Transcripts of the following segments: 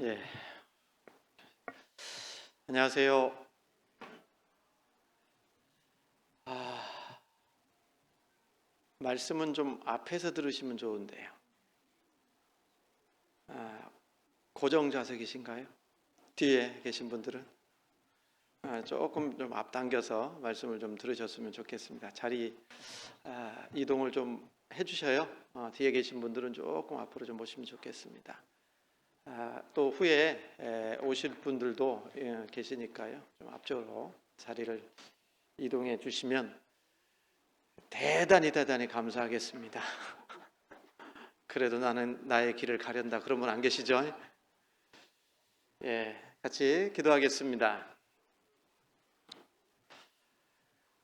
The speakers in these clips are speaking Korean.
예, 안녕하세요. 아, 말씀은 좀 앞에서 들으시면 좋은데요. 아, 고정 좌석이신가요? 뒤에 계신 분들은 조금 좀 앞당겨서 말씀을 좀 들으셨으면 좋겠습니다. 자리 이동을 좀 해주셔요. 뒤에 계신 분들은 조금 앞으로 좀 오시면 좋겠습니다. 또 후에 오실 분들도 계시니까요. 좀 앞쪽으로 자리를 이동해 주시면 대단히 감사하겠습니다. 그래도 나는 나의 길을 가련다. 그런 분 안 계시죠? 예, 같이 기도하겠습니다.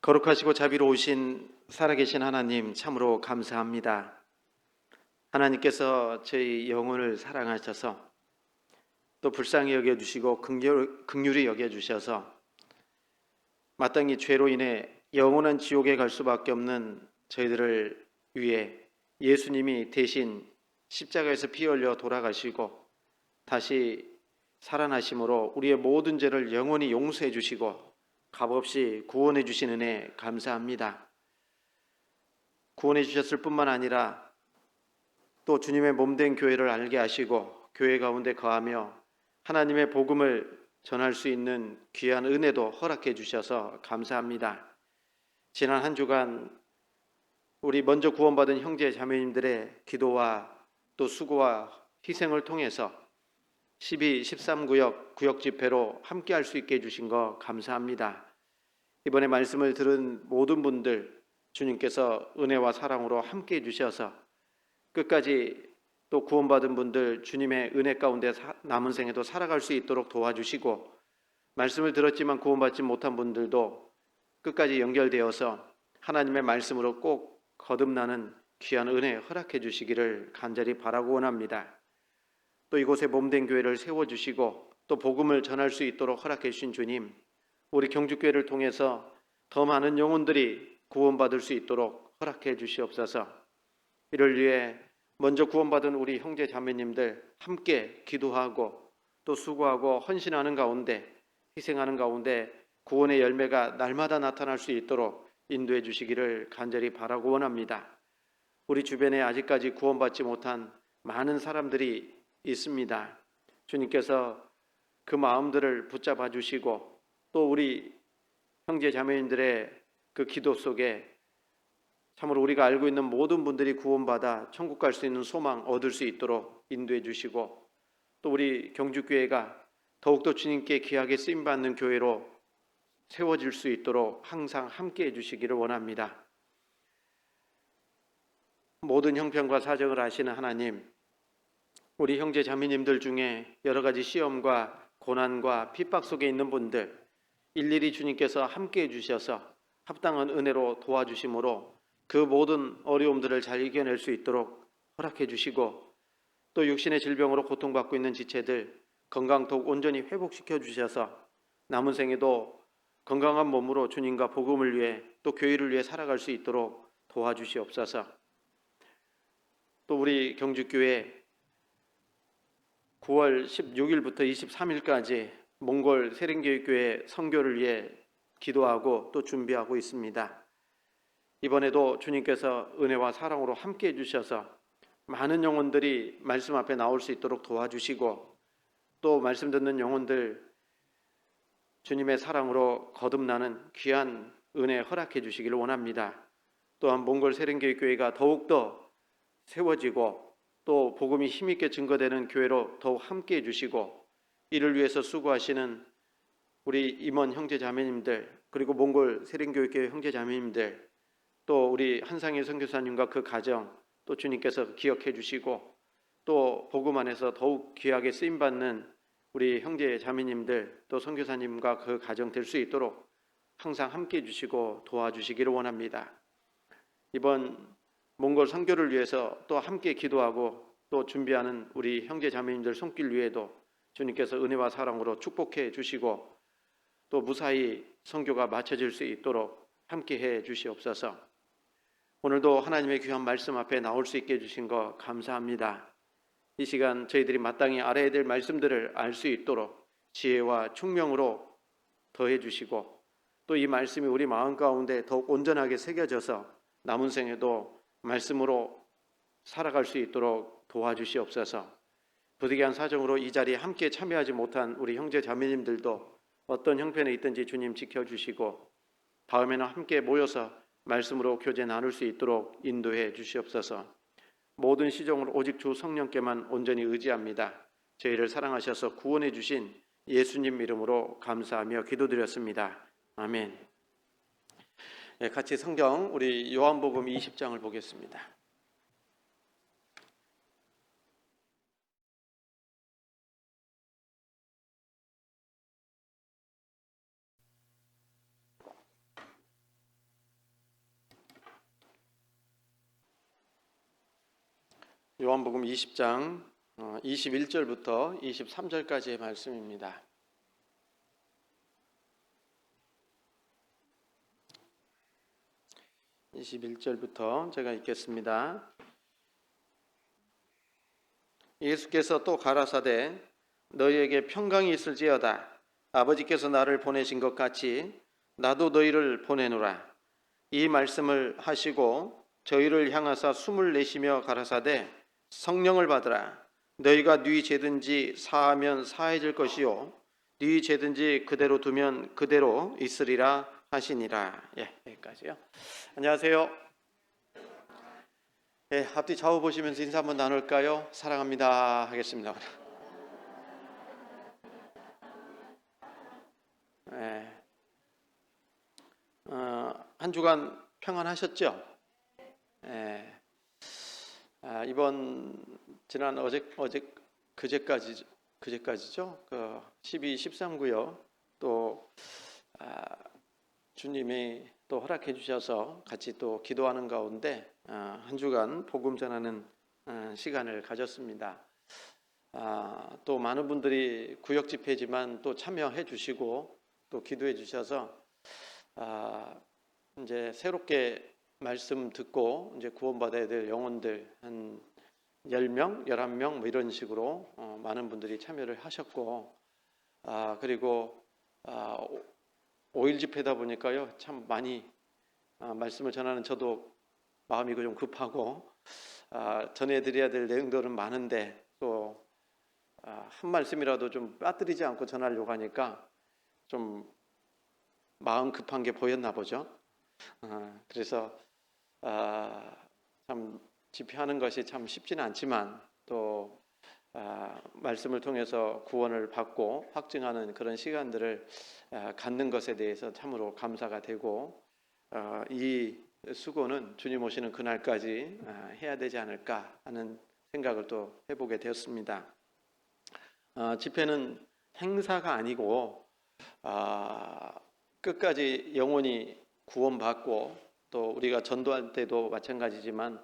거룩하시고 자비로우신 살아계신 하나님 참으로 감사합니다. 하나님께서 저희 영혼을 사랑하셔서 또 불쌍히 여겨주시고 긍휼히 여겨주셔서 마땅히 죄로 인해 영원한 지옥에 갈 수밖에 없는 저희들을 위해 예수님이 대신 십자가에서 피 흘려 돌아가시고 다시 살아나심으로 우리의 모든 죄를 영원히 용서해 주시고 값없이 구원해 주신 은혜 감사합니다. 구원해 주셨을 뿐만 아니라 또 주님의 몸된 교회를 알게 하시고 교회 가운데 거하며 하나님의 복음을 전할 수 있는 귀한 은혜도 허락해 주셔서 감사합니다. 지난 한 주간 우리 먼저 구원받은 형제 자매님들의 기도와 또 수고와 희생을 통해서 12, 13구역 구역 집회로 함께 할 수 있게 해주신 거 감사합니다. 이번에 말씀을 들은 모든 분들 주님께서 은혜와 사랑으로 함께 해주셔서 끝까지 또 구원받은 분들 주님의 은혜 가운데 남은 생에도 살아갈 수 있도록 도와주시고 말씀을 들었지만 구원받지 못한 분들도 끝까지 연결되어서 하나님의 말씀으로 꼭 거듭나는 귀한 은혜 허락해 주시기를 간절히 바라고 원합니다. 또 이곳에 몸된 교회를 세워주시고 또 복음을 전할 수 있도록 허락해 주신 주님, 우리 경주교회를 통해서 더 많은 영혼들이 구원받을 수 있도록 허락해 주시옵소서. 이를 위해 먼저 구원받은 우리 형제 자매님들 함께 기도하고 또 수고하고 헌신하는 가운데 희생하는 가운데 구원의 열매가 날마다 나타날 수 있도록 인도해 주시기를 간절히 바라고 원합니다. 우리 주변에 아직까지 구원받지 못한 많은 사람들이 있습니다. 주님께서 그 마음들을 붙잡아 주시고 또 우리 형제 자매님들의 그 기도 속에 참으로 우리가 알고 있는 모든 분들이 구원받아 천국 갈 수 있는 소망 얻을 수 있도록 인도해 주시고 또 우리 경주교회가 더욱더 주님께 귀하게 쓰임받는 교회로 세워질 수 있도록 항상 함께 해주시기를 원합니다. 모든 형편과 사정을 아시는 하나님, 우리 형제 자매님들 중에 여러 가지 시험과 고난과 핍박 속에 있는 분들 일일이 주님께서 함께 해주셔서 합당한 은혜로 도와주심으로 그 모든 어려움들을 잘 이겨낼 수 있도록 허락해 주시고 또 육신의 질병으로 고통받고 있는 지체들 건강 더욱 온전히 회복시켜 주셔서 남은 생에도 건강한 몸으로 주님과 복음을 위해 또 교회를 위해 살아갈 수 있도록 도와주시옵소서. 또 우리 경주교회 9월 16일부터 23일까지 몽골 세린교회교회 선교를 위해 기도하고 또 준비하고 있습니다. 이번에도 주님께서 은혜와 사랑으로 함께 해주셔서 많은 영혼들이 말씀 앞에 나올 수 있도록 도와주시고 또 말씀 듣는 영혼들 주님의 사랑으로 거듭나는 귀한 은혜 허락해 주시기를 원합니다. 또한 몽골 세린교회가 더욱더 세워지고 또 복음이 힘있게 증거되는 교회로 더욱 함께 해주시고 이를 위해서 수고하시는 우리 임원 형제 자매님들 그리고 몽골 세린교회 형제 자매님들 또 우리 한상일 선교사님과 그 가정 또 주님께서 기억해 주시고 또 복음 안에서 더욱 귀하게 쓰임받는 우리 형제 자매님들 또 선교사님과 그 가정 될 수 있도록 항상 함께 해주시고 도와주시기를 원합니다. 이번 몽골 선교를 위해서 또 함께 기도하고 또 준비하는 우리 형제 자매님들 손길 위에도 주님께서 은혜와 사랑으로 축복해 주시고 또 무사히 선교가 마쳐질 수 있도록 함께 해 주시옵소서. 오늘도 하나님의 귀한 말씀 앞에 나올 수 있게 해주신 거 감사합니다. 이 시간 저희들이 마땅히 알아야 될 말씀들을 알 수 있도록 지혜와 총명으로 더해 주시고, 또 이 말씀이 우리 마음 가운데 더욱 온전하게 새겨져서 남은 생에도 말씀으로 살아갈 수 있도록 도와주시옵소서. 부득이한 사정으로 이 자리에 함께 참여하지 못한 우리 형제 자매님들도 어떤 형편에 있든지 주님 지켜주시고, 다음에는 함께 모여서 말씀으로 교제 나눌 수 있도록 인도해 주시옵소서. 모든 시종으로 오직 주 성령께만 온전히 의지합니다. 저희를 사랑하셔서 구원해 주신 예수님 이름으로 감사하며 기도드렸습니다. 아멘. 같이 성경 우리 요한복음 20장을 보겠습니다. 요한복음 20장 21절부터 23절까지의 말씀입니다. (21절부터) 제가 읽겠습니다. 예수께서 또 가라사대 너희에게 평강이 있을지어다. 아버지께서 나를 보내신 것 같이 나도 너희를 보내노라. 이 말씀을 하시고 저희를 향하사 숨을 내쉬며 가라사대 성령을 받으라. 너희가 네 죄든지 사하면 사해질 것이요 네 죄든지 그대로 두면 그대로 있으리라 하시니라. 여기까지요. 안녕하세요. 앞뒤 좌우 보시면서 인사 한번 나눌까요? 사랑합니다 하겠습니다. 한 주간 평안하셨죠? 지난 그제까지죠. 12, 13구요. 또 주님이 또 허락해 주셔서 같이 또 기도하는 가운데 한 주간 복음 전하는 시간을 가졌습니다. 또 많은 분들이 구역 집회지만 또 참여해 주시고 또 기도해 주셔서 이제 새롭게 말씀 듣고 이제 구원받아야 될 영혼들 한 10명, 11명 뭐 이런 식으로 많은 분들이 참여를 하셨고, 그리고 5일 집회다 보니까요 참 많이 말씀을 전하는 저도 마음이 좀 급하고 전해드려야 될 내용들은 많은데 또 한 말씀이라도 좀 빠뜨리지 않고 전하려고 하니까 좀 마음 급한 게 보였나 보죠. 그래서 참 집회하는 것이 참 쉽지는 않지만 또 말씀을 통해서 구원을 받고 확증하는 그런 시간들을 갖는 것에 대해서 참으로 감사가 되고, 이 수고는 주님 오시는 그날까지 해야 되지 않을까 하는 생각을 또 해보게 되었습니다. 집회는 행사가 아니고 끝까지 영혼이 구원받고, 또 우리가 전도할 때도 마찬가지지만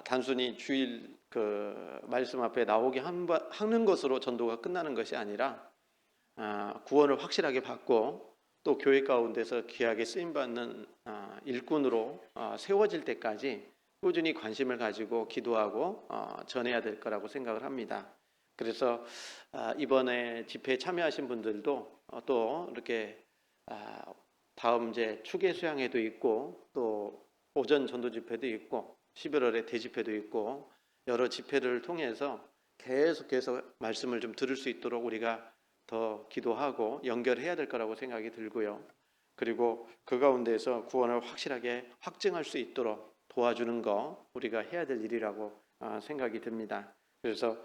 단순히 주일 말씀 앞에 나오게 하는 것으로 전도가 끝나는 것이 아니라 구원을 확실하게 받고 또 교회 가운데서 귀하게 쓰임받는 일꾼으로 세워질 때까지 꾸준히 관심을 가지고 기도하고 전해야 될 거라고 생각을 합니다. 그래서 이번에 집회에 참여하신 분들도 또 이렇게 다음 이제 추계 수양회도 있고 또 오전 전도 집회도 있고 11월에 대집회도 있고 여러 집회를 통해서 계속해서 말씀을 좀 들을 수 있도록 우리가 더 기도하고 연결해야 될 거라고 생각이 들고요. 그리고 그 가운데서 구원을 확실하게 확증할 수 있도록 도와주는 거 우리가 해야 될 일이라고 생각이 듭니다. 그래서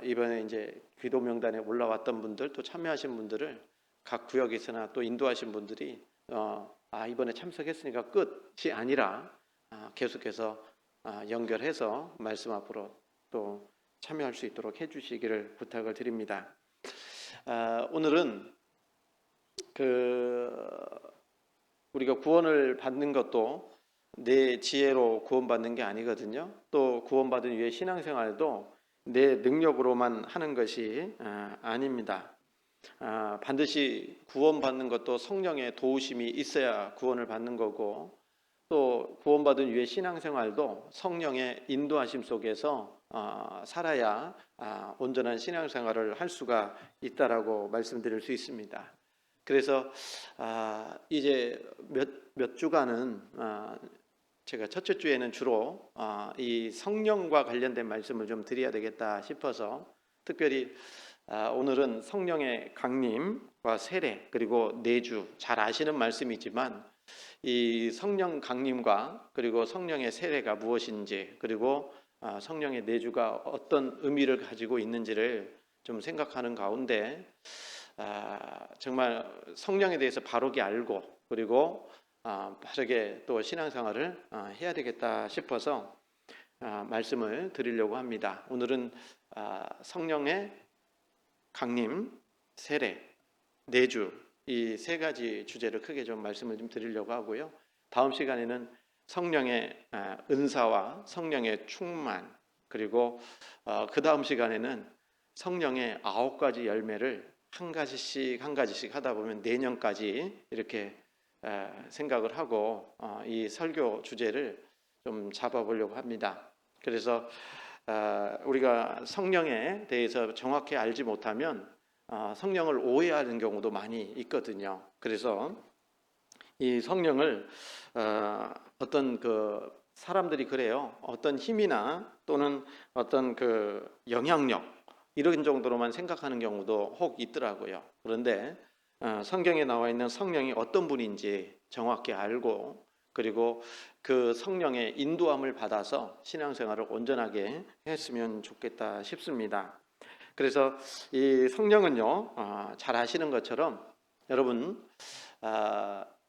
이번에 이제 기도 명단에 올라왔던 분들 또 참여하신 분들을 각 구역에서나 또 인도하신 분들이 이번에 참석했으니까 끝이 아니라 계속해서 연결해서 말씀 앞으로 또 참여할 수 있도록 해주시기를 부탁을 드립니다. 오늘은 우리가 구원을 받는 것도 내 지혜로 구원받는 게 아니거든요. 또 구원받은 이후의 신앙생활도 내 능력으로만 하는 것이 아닙니다. 반드시 구원받는 것도 성령의 도우심이 있어야 구원을 받는 거고, 또 구원받은 이후의 신앙생활도 성령의 인도하심 속에서 살아야 온전한 신앙생활을 할 수가 있다라고 말씀드릴 수 있습니다. 그래서 이제 몇 주간은 제가 첫째 주에는 주로 이 성령과 관련된 말씀을 좀 드려야 되겠다 싶어서 특별히 오늘은 성령의 강림과 세례 그리고 내주, 잘 아시는 말씀이지만 이 성령 강림과 그리고 성령의 세례가 무엇인지, 그리고 성령의 내주가 어떤 의미를 가지고 있는지를 좀 생각하는 가운데 정말 성령에 대해서 바르게 알고 그리고 바르게 또 신앙생활을 해야 되겠다 싶어서 말씀을 드리려고 합니다. 오늘은 성령의 강림, 세례, 내주 이 세 가지 주제를 크게 좀 말씀을 좀 드리려고 하고요. 다음 시간에는 성령의 은사와 성령의 충만, 그리고 그 다음 시간에는 성령의 9가지 열매를 한 가지씩 하다 보면 내년까지 이렇게 생각을 하고 이 설교 주제를 좀 잡아보려고 합니다. 그래서 우리가 성령에 대해서 정확히 알지 못하면 성령을 오해하는 경우도 많이 있거든요. 그래서 이 성령을 어떤 그 사람들이 그래요. 어떤 힘이나 또는 어떤 그 영향력 이런 정도로만 생각하는 경우도 혹 있더라고요. 그런데 성경에 나와 있는 성령이 어떤 분인지 정확히 알고 그리고 그 성령의 인도함을 받아서 신앙생활을 온전하게 했으면 좋겠다 싶습니다. 그래서 이 성령은요, 잘 아시는 것처럼 여러분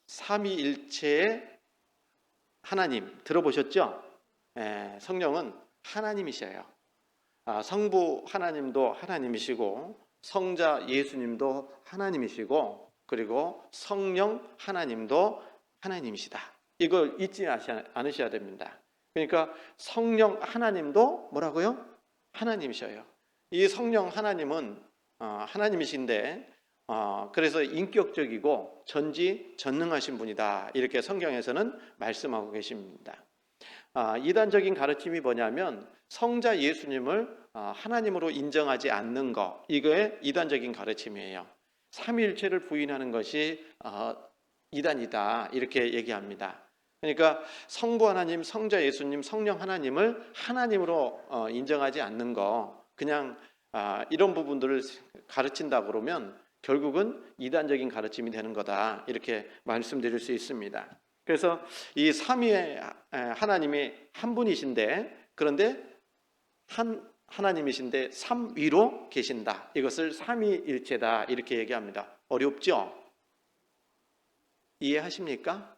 삼위일체의 하나님 들어보셨죠? 성령은 하나님이셔요. 성부 하나님도 하나님이시고 성자 예수님도 하나님이시고 그리고 성령 하나님도 하나님이시다. 이걸 잊지 않으셔야 됩니다. 그러니까 성령 하나님도 뭐라고요? 하나님이셔요. 이 성령 하나님은 하나님이신데 그래서 인격적이고 전지전능하신 분이다. 이렇게 성경에서는 말씀하고 계십니다. 이단적인 가르침이 뭐냐면 성자 예수님을 하나님으로 인정하지 않는 것, 이거의 이단적인 가르침이에요. 삼위일체를 부인하는 것이 이단이다 이렇게 얘기합니다. 그러니까 성부 하나님, 성자 예수님, 성령 하나님을 하나님으로 인정하지 않는 거, 그냥 이런 부분들을 가르친다 그러면 결국은 이단적인 가르침이 되는 거다 이렇게 말씀드릴 수 있습니다. 그래서 이 삼위의 하나님이 한 분이신데 그런데 하나님이신데 삼위로 계신다. 이것을 삼위일체다 이렇게 얘기합니다. 어렵죠? 이해하십니까?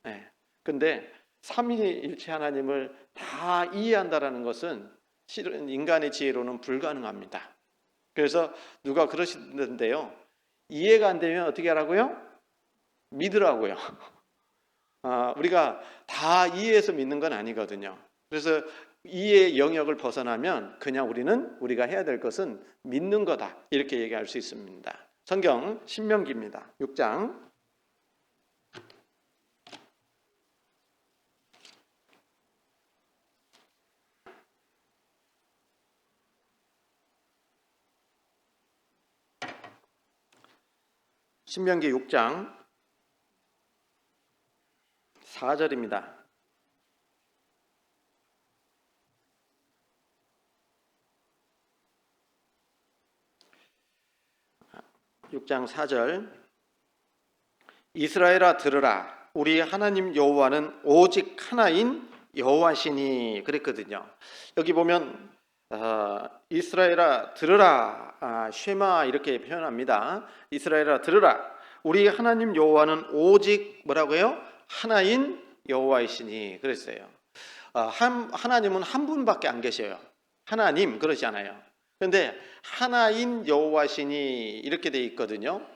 네. 근데 삼위일체 하나님을 다 이해한다라는 것은 실은 인간의 지혜로는 불가능합니다. 그래서 누가 그러시는데요. 이해가 안 되면 어떻게 하라고요? 믿으라고요. 우리가 다 이해해서 믿는 건 아니거든요. 그래서 이해의 영역을 벗어나면 그냥 우리가 해야 될 것은 믿는 거다 이렇게 얘기할 수 있습니다. 성경 신명기입니다. 6장 신명기 6장 4절입니다. 6장 4절 이스라엘아 들으라 우리 하나님 여호와는 오직 하나인 여호와시니 그랬거든요. 여기 보면 이스라엘아 들으라 쉐마 이렇게 표현합니다. 이스라엘아 들으라 우리 하나님 여호와는 오직 뭐라고요? 하나인 여호와이시니 그랬어요. 하나님은 한 분밖에 안 계셔요. 하나님 그러지 않아요. 그런데 하나인 여호와시니 이렇게 돼 있거든요.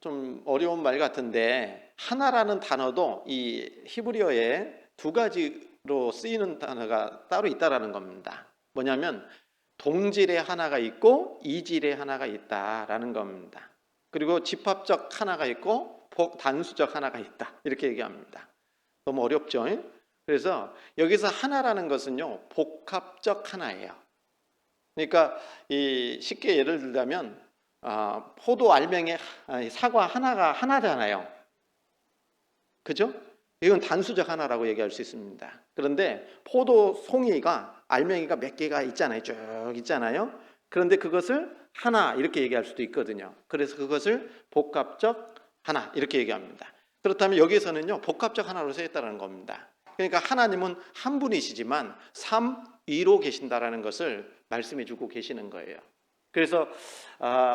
좀 어려운 말 같은데 하나라는 단어도 이 히브리어에 두 가지로 쓰이는 단어가 따로 있다라는 겁니다. 뭐냐면 동질의 하나가 있고 이질의 하나가 있다라는 겁니다. 그리고 집합적 하나가 있고 단수적 하나가 있다 이렇게 얘기합니다. 너무 어렵죠? 그래서 여기서 하나라는 것은요, 복합적 하나예요. 그러니까 쉽게 예를 들자면 포도 알맹이 사과 하나가 하나잖아요. 그죠? 이건 단수적 하나라고 얘기할 수 있습니다. 그런데 포도 송이가 알맹이가 몇 개가 있잖아요. 쭉 있잖아요. 그런데 그것을 하나 이렇게 얘기할 수도 있거든요. 그래서 그것을 복합적 하나 이렇게 얘기합니다. 그렇다면 여기서는요, 복합적 하나로 쓰였다는 겁니다. 그러니까 하나님은 한 분이시지만 삼위로 계신다라는 것을 말씀해 주고 계시는 거예요. 그래서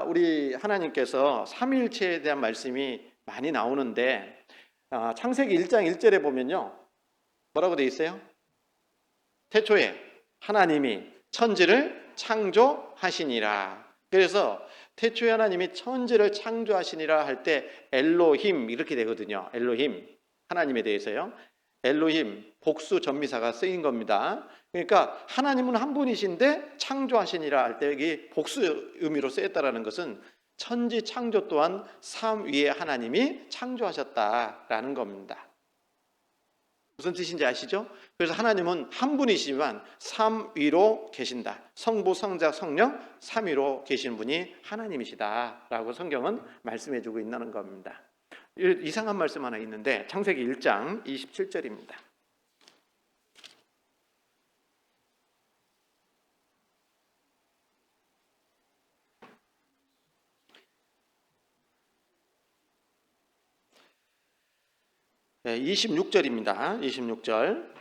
우리 하나님께서 삼위일체에 대한 말씀이 많이 나오는데 창세기 1장 1절에 보면요, 뭐라고 되어 있어요? 태초에 하나님이 천지를 창조하시니라. 그래서 태초에 하나님이 천지를 창조하시니라 할 때 엘로힘 이렇게 되거든요. 엘로힘, 하나님에 대해서요. 엘로힘 복수 전미사가 쓰인 겁니다. 그러니까 하나님은 한 분이신데 창조하시니라 할 때 여기 복수 의미로 쓰였다라는 것은 천지 창조 또한 삼위의 하나님이 창조하셨다라는 겁니다. 무슨 뜻인지 아시죠? 그래서 하나님은 한 분이시지만 삼위로 계신다. 성부, 성자, 성령 삼위로 계신 분이 하나님이시다라고 성경은 말씀해 주고 있는 겁니다. 이상한 말씀 하나 있는데 창세기 1장 27절입니다. 네, 26절입니다. 26절.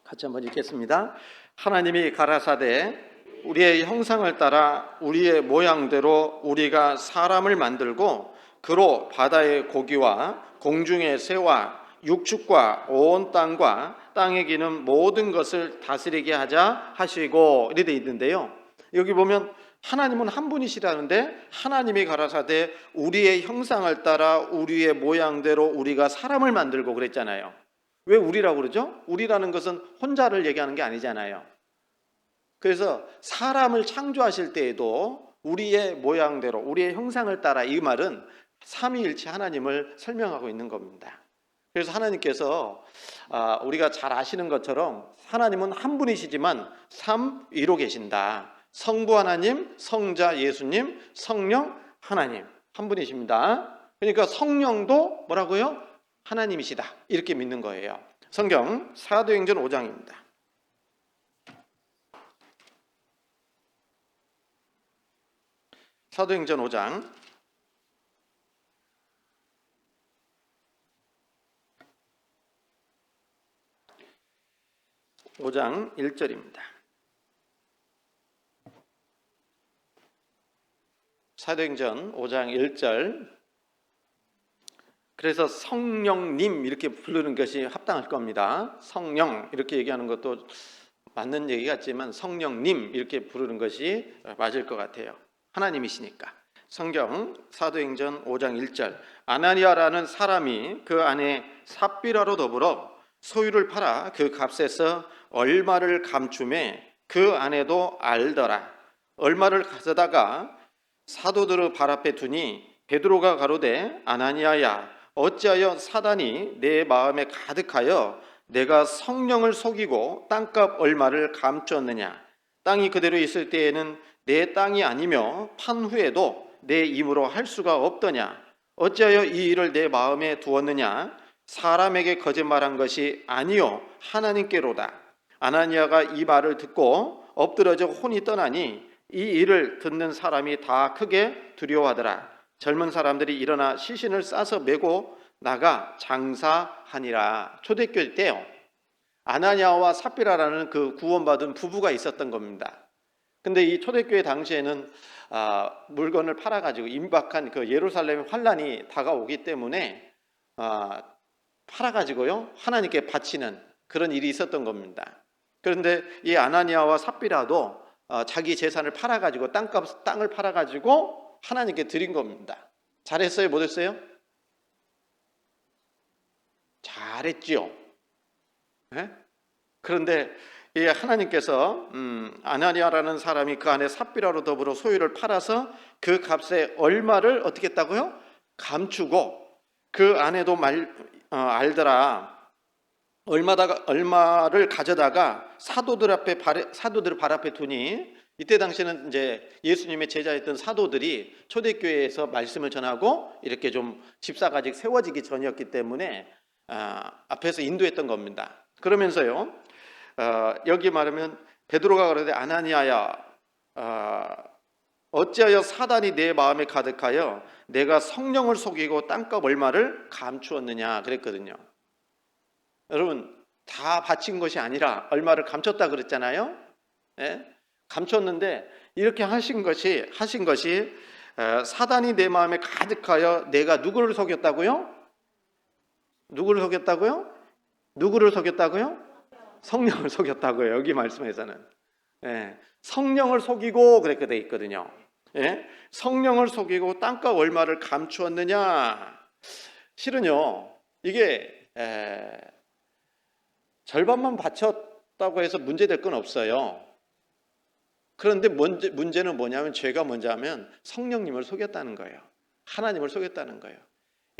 같이 한번 읽겠습니다. 하나님이 가라사대 우리의 형상을 따라 우리의 모양대로 우리가 사람을 만들고 그로 바다의 고기와 공중의 새와 육축과 온 땅과 땅에 기는 모든 것을 다스리게 하자 하시고 이렇게 되어 있는데요. 여기 보면 하나님은 한 분이시라는데 하나님이 가라사대 우리의 형상을 따라 우리의 모양대로 우리가 사람을 만들고 그랬잖아요. 왜 우리라고 그러죠? 우리라는 것은 혼자를 얘기하는 게 아니잖아요. 그래서 사람을 창조하실 때에도 우리의 모양대로 우리의 형상을 따라, 이 말은 삼위일체 하나님을 설명하고 있는 겁니다. 그래서 하나님께서 우리가 잘 아시는 것처럼 하나님은 한 분이시지만 삼위로 계신다. 성부 하나님, 성자 예수님, 성령 하나님 한 분이십니다. 그러니까 성령도 뭐라고요? 하나님이시다 이렇게 믿는 거예요. 성경 사도행전 5장입니다. 사도행전 5장 5장 1절입니다. 사도행전 5장 1절. 그래서 성령님 이렇게 부르는 것이 합당할 겁니다. 성령 이렇게 얘기하는 것도 맞는 얘기 같지만 성령님 이렇게 부르는 것이 맞을 것 같아요. 하나님이시니까. 성경 사도행전 5장 1절. 아나니아라는 사람이 그 안에 삽비라로 더불어 소유를 팔아 그 값에서 얼마를 감춤해 그 안에도 알더라. 얼마를 가져다가 사도들의 발 앞에 두니 베드로가 가로되 아나니아야 어찌하여 사단이 내 마음에 가득하여 내가 성령을 속이고 땅값 얼마를 감추었느냐. 땅이 그대로 있을 때에는 내 땅이 아니며 판 후에도 내 힘으로 할 수가 없더냐. 어찌하여 이 일을 내 마음에 두었느냐. 사람에게 거짓말한 것이 아니요 하나님께로다. 아나니아가 이 말을 듣고 엎드러져 혼이 떠나니 이 일을 듣는 사람이 다 크게 두려워하더라. 젊은 사람들이 일어나 시신을 싸서 메고 나가 장사하니라. 초대교회 때요, 아나니아와 삽비라라는 그 구원받은 부부가 있었던 겁니다. 근데 이 초대교회 당시에는 물건을 팔아가지고 임박한 그 예루살렘 환란이 다가오기 때문에 팔아가지고요 하나님께 바치는 그런 일이 있었던 겁니다. 그런데 이 아나니아와 삽비라도 자기 재산을 팔아가지고 땅을 팔아가지고 하나님께 드린 겁니다. 잘했어요? 못했어요? 잘했지요. 네? 그런데 이 하나님께서 아나니아라는 사람이 그 안에 삽비라로 더불어 소유를 팔아서 그 값에 얼마를 어떻게 했다고요? 감추고 그 아내도 알더라. 얼마를 가져다가 사도들 발 앞에 두니, 이때 당시에는 이제 예수님의 제자였던 사도들이 초대교회에서 말씀을 전하고 이렇게 좀 집사가 아직 세워지기 전이었기 때문에 앞에서 인도했던 겁니다. 그러면서요, 여기 말하면 베드로가 그러되 아나니아야, 어찌하여 사단이 내 마음에 가득하여 내가 성령을 속이고 땅값 얼마를 감추었느냐 그랬거든요. 여러분, 다 바친 것이 아니라 얼마를 감췄다 그랬잖아요. 예? 감췄는데 이렇게 하신 것이 사단이 내 마음에 가득하여 내가 누구를 속였다고요? 누구를 속였다고요? 누구를 속였다고요? 성령을 속였다고요. 여기 말씀에서는. 예, 성령을 속이고 그렇게 돼 있거든요. 예? 성령을 속이고 땅값 얼마를 감추었느냐. 실은요, 이게 절반만 바쳤다고 해서 문제될 건 없어요. 그런데 문제는 뭐냐면, 죄가 뭔지 하면 성령님을 속였다는 거예요. 하나님을 속였다는 거예요.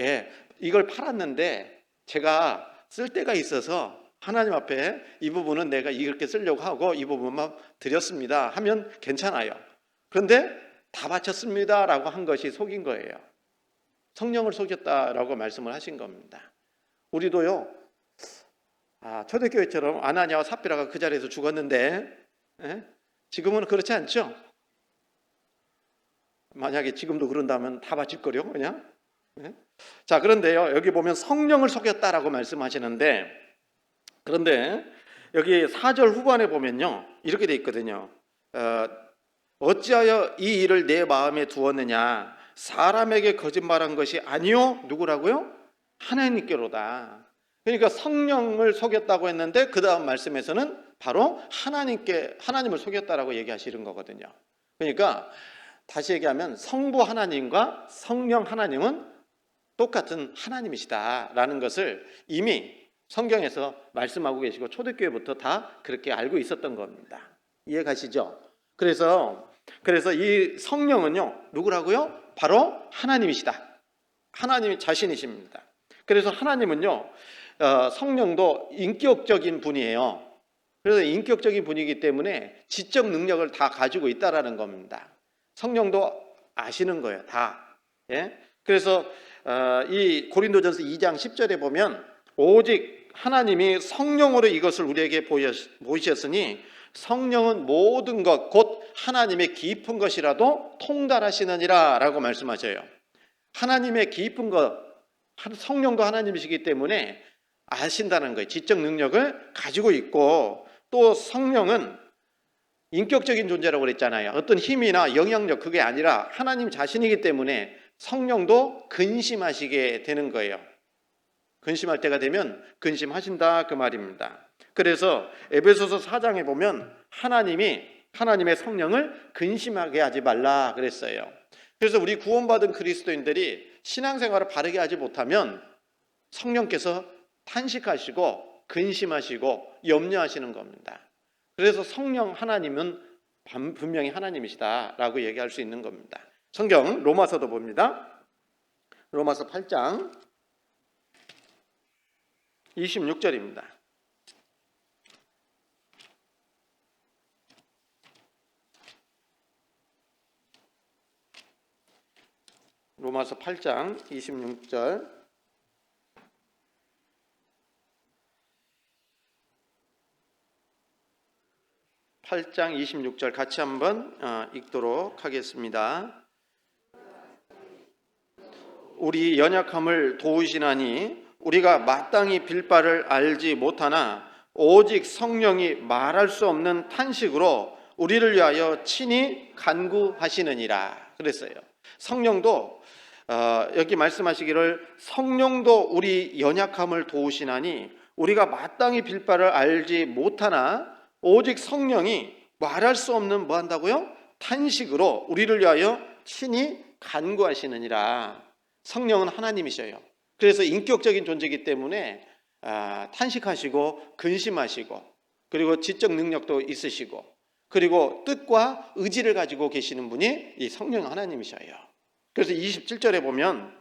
예, 이걸 팔았는데 제가 쓸 데가 있어서 하나님 앞에 이 부분은 내가 이렇게 쓰려고 하고 이 부분만 드렸습니다 하면 괜찮아요. 그런데 다 바쳤습니다 라고 한 것이 속인 거예요. 성령을 속였다라고 말씀을 하신 겁니다. 우리도요, 초대교회처럼 아나니아와 삽비라가 그 자리에서 죽었는데, 지금은 그렇지 않죠? 만약에 지금도 그런다면 다 바칠 거요, 그냥. 자, 그런데요, 여기 보면 성령을 속였다라고 말씀하시는데, 그런데 여기 4절 후반에 보면요, 이렇게 돼 있거든요. 어찌하여 이 일을 내 마음에 두었느냐? 사람에게 거짓말한 것이 아니요, 누구라고요? 하나님께로다. 그러니까 성령을 속였다고 했는데 그 다음 말씀에서는 바로 하나님을 속였다라고 얘기하시는 거거든요. 그러니까 다시 얘기하면 성부 하나님과 성령 하나님은 똑같은 하나님이시다라는 것을 이미 성경에서 말씀하고 계시고 초대교회부터 다 그렇게 알고 있었던 겁니다. 이해 가시죠? 그래서 이 성령은요, 누구라고요? 바로 하나님이시다. 하나님이 자신이십니다. 그래서 하나님은요, 성령도 인격적인 분이에요. 그래서 인격적인 분이기 때문에 지적 능력을 다 가지고 있다라는 겁니다. 성령도 아시는 거예요, 다. 예? 그래서 이 고린도전서 2장 10절에 보면 오직 하나님이 성령으로 이것을 우리에게 보이셨으니 성령은 모든 것 곧 하나님의 깊은 것이라도 통달하시느니라 라고 말씀하셔요. 하나님의 깊은 것, 성령도 하나님이시기 때문에 아신다는 거예요. 지적 능력을 가지고 있고, 또 성령은 인격적인 존재라고 그랬잖아요. 어떤 힘이나 영향력, 그게 아니라 하나님 자신이기 때문에 성령도 근심하시게 되는 거예요. 근심할 때가 되면 근심하신다 그 말입니다. 그래서 에베소서 4장에 보면 하나님의 성령을 근심하게 하지 말라 그랬어요. 그래서 우리 구원받은 그리스도인들이 신앙생활을 바르게 하지 못하면 성령께서 탄식하시고 근심하시고 염려하시는 겁니다. 그래서 성령 하나님은 분명히 하나님이시다라고 얘기할 수 있는 겁니다. 성경 로마서도 봅니다. 로마서 8장 26절입니다. 로마서 8장 26절. 같이 한번 읽도록 하겠습니다. 우리 연약함을 도우시나니 우리가 마땅히 빌 바를 알지 못하나 오직 성령이 말할 수 없는 탄식으로 우리를 위하여 친히 간구하시느니라 그랬어요. 성령도 여기 말씀하시기를 성령도 우리 연약함을 도우시나니 우리가 마땅히 빌 바를 알지 못하나 오직 성령이 말할 수 없는 뭐 한다고요? 탄식으로 우리를 위하여 친히 간구하시느니라. 성령은 하나님이셔요. 그래서 인격적인 존재이기 때문에 탄식하시고 근심하시고 그리고 지적 능력도 있으시고 그리고 뜻과 의지를 가지고 계시는 분이 이 성령 하나님이셔요. 그래서 27절에 보면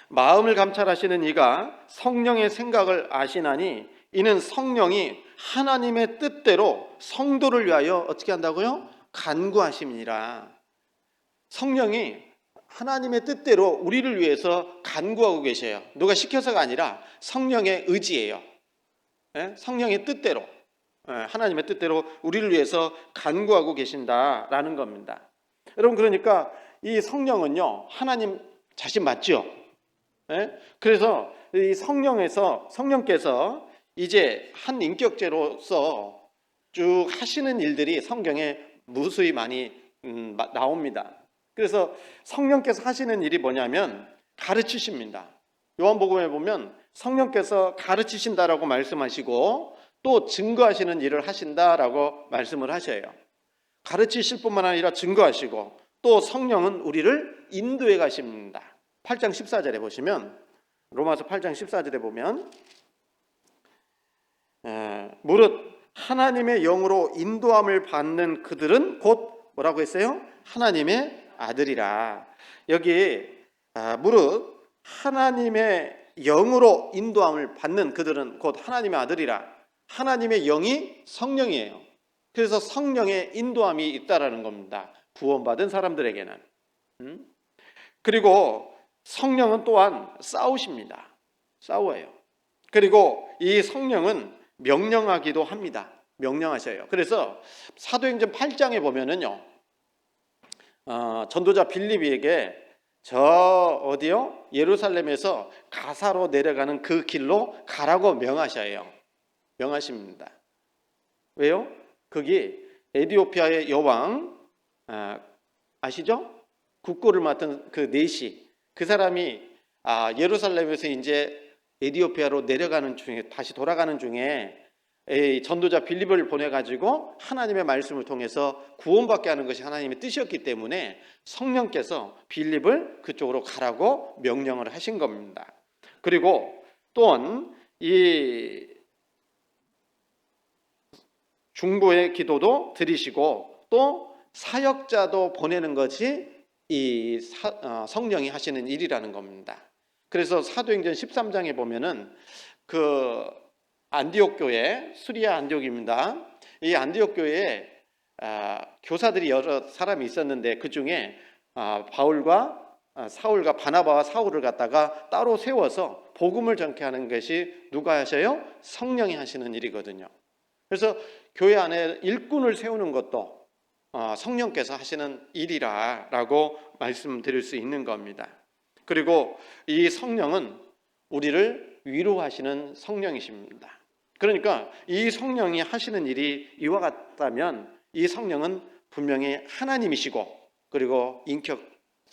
마음을 감찰하시는 이가 성령의 생각을 아시나니 이는 성령이 하나님의 뜻대로 성도를 위하여 어떻게 한다고요? 간구하심이니라. 성령이 하나님의 뜻대로 우리를 위해서 간구하고 계셔요. 누가 시켜서가 아니라 성령의 의지예요. 성령의 뜻대로, 하나님의 뜻대로 우리를 위해서 간구하고 계신다라는 겁니다. 여러분, 그러니까 이 성령은요, 하나님 자신 맞죠? 그래서 이 성령께서 이제 한 인격체로서 쭉 하시는 일들이 성경에 무수히 많이 나옵니다. 그래서 성령께서 하시는 일이 뭐냐면 가르치십니다. 요한복음에 보면 성령께서 가르치신다라고 말씀하시고 또 증거하시는 일을 하신다라고 말씀을 하셔요. 가르치실 뿐만 아니라 증거하시고 또 성령은 우리를 인도해 가십니다. 8장 14절에 보시면, 로마서 8장 14절에 보면 무릇 하나님의 영으로 인도함을 받는 그들은 곧 뭐라고 했어요? 하나님의 아들이라. 여기 무릇 하나님의 영으로 인도함을 받는 그들은 곧 하나님의 아들이라. 하나님의 영이 성령이에요. 그래서 성령의 인도함이 있다라는 겁니다. 구원받은 사람들에게는. 그리고 성령은 또한 싸우십니다. 싸워요. 그리고 이 성령은 명령하기도 합니다. 명령하셔요. 그래서 사도행전 8장에 보면은요, 전도자 빌립에게 저 어디요? 예루살렘에서 가사로 내려가는 그 길로 가라고 명하셔요. 명하십니다. 왜요? 거기 에티오피아의 여왕 아시죠? 국고를 맡은 그 네시, 그 사람이 예루살렘에서 이제 에티오피아로 내려가는 중에, 다시 돌아가는 중에 전도자 빌립을 보내가지고 하나님의 말씀을 통해서 구원받게 하는 것이 하나님의 뜻이었기 때문에 성령께서 빌립을 그쪽으로 가라고 명령을 하신 겁니다. 그리고 또한 이 중보의 기도도 드리시고 또 사역자도 보내는 것이 이 성령이 하시는 일이라는 겁니다. 그래서 사도행전 13장에 보면은 그 안디옥 교회, 수리아 안디옥입니다. 이 안디옥 교회에 교사들이 여러 사람이 있었는데 그 중에 바울과 사울과 바나바와 사울을 갖다가 따로 세워서 복음을 전케 하는 것이 누가 하셔요? 성령이 하시는 일이거든요. 그래서 교회 안에 일꾼을 세우는 것도 성령께서 하시는 일이라고 말씀드릴 수 있는 겁니다. 그리고 이 성령은 우리를 위로하시는 성령이십니다. 그러니까 이 성령이 하시는 일이 이와 같다면 이 성령은 분명히 하나님이시고 그리고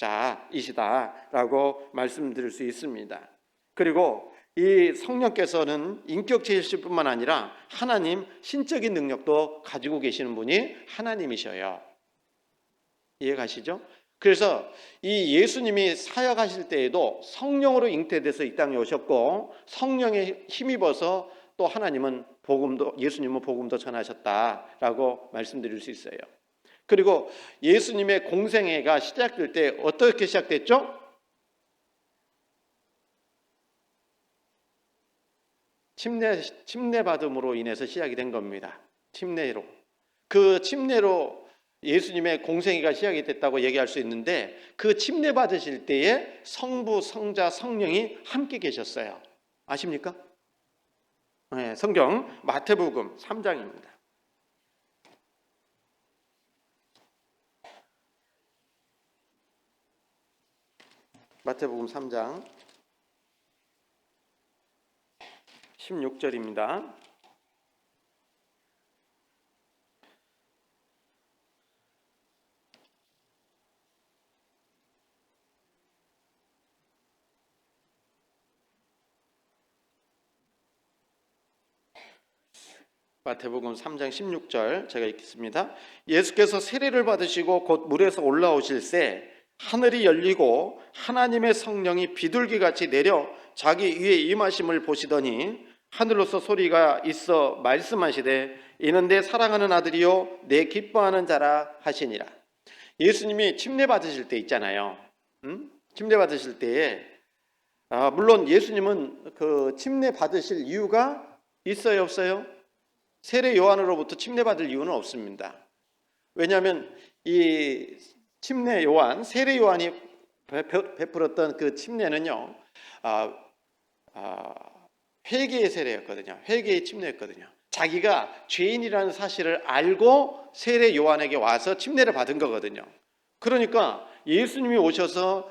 인격자이시다라고 말씀드릴 수 있습니다. 그리고 이 성령께서는 인격체이실 뿐만 아니라 하나님 신적인 능력도 가지고 계시는 분이 하나님이셔요. 이해가시죠? 그래서 이 예수님이 사역하실 때에도 성령으로 잉태돼서 이 땅에 오셨고 성령에 힘입어서 또 하나님은 예수님은 복음도 전하셨다라고 말씀드릴 수 있어요. 그리고 예수님의 공생애가 시작될 때 어떻게 시작됐죠? 침례 받음으로 인해서 시작이 된 겁니다. 침례로. 그 침례로 예수님의 공생애가 시작이 됐다고 얘기할 수 있는데 그 침례 받으실 때에 성부, 성자, 성령이 함께 계셨어요. 아십니까? 네, 성경 마태복음 3장입니다. 마태복음 3장 16절입니다. 마태복음 3장 16절 제가 읽겠습니다. 예수께서 세례를 받으시고 곧 물에서 올라오실새 하늘이 열리고 하나님의 성령이 비둘기같이 내려 자기 위에 임하심을 보시더니 하늘로서 소리가 있어 말씀하시되 이는 내 사랑하는 아들이요 내 기뻐하는 자라 하시니라. 예수님이 침례 받으실 때 있잖아요. 침례 받으실 때에 물론 예수님은 그 침례 받으실 이유가 있어요, 없어요? 세례 요한으로부터 침례 받을 이유는 없습니다. 왜냐하면 이 침례 요한, 세례 요한이 베풀었던 그 침례는요, 회개의 세례였거든요. 회개의 침례였거든요. 자기가 죄인이라는 사실을 알고 세례 요한에게 와서 침례를 받은 거거든요. 그러니까 예수님이 오셔서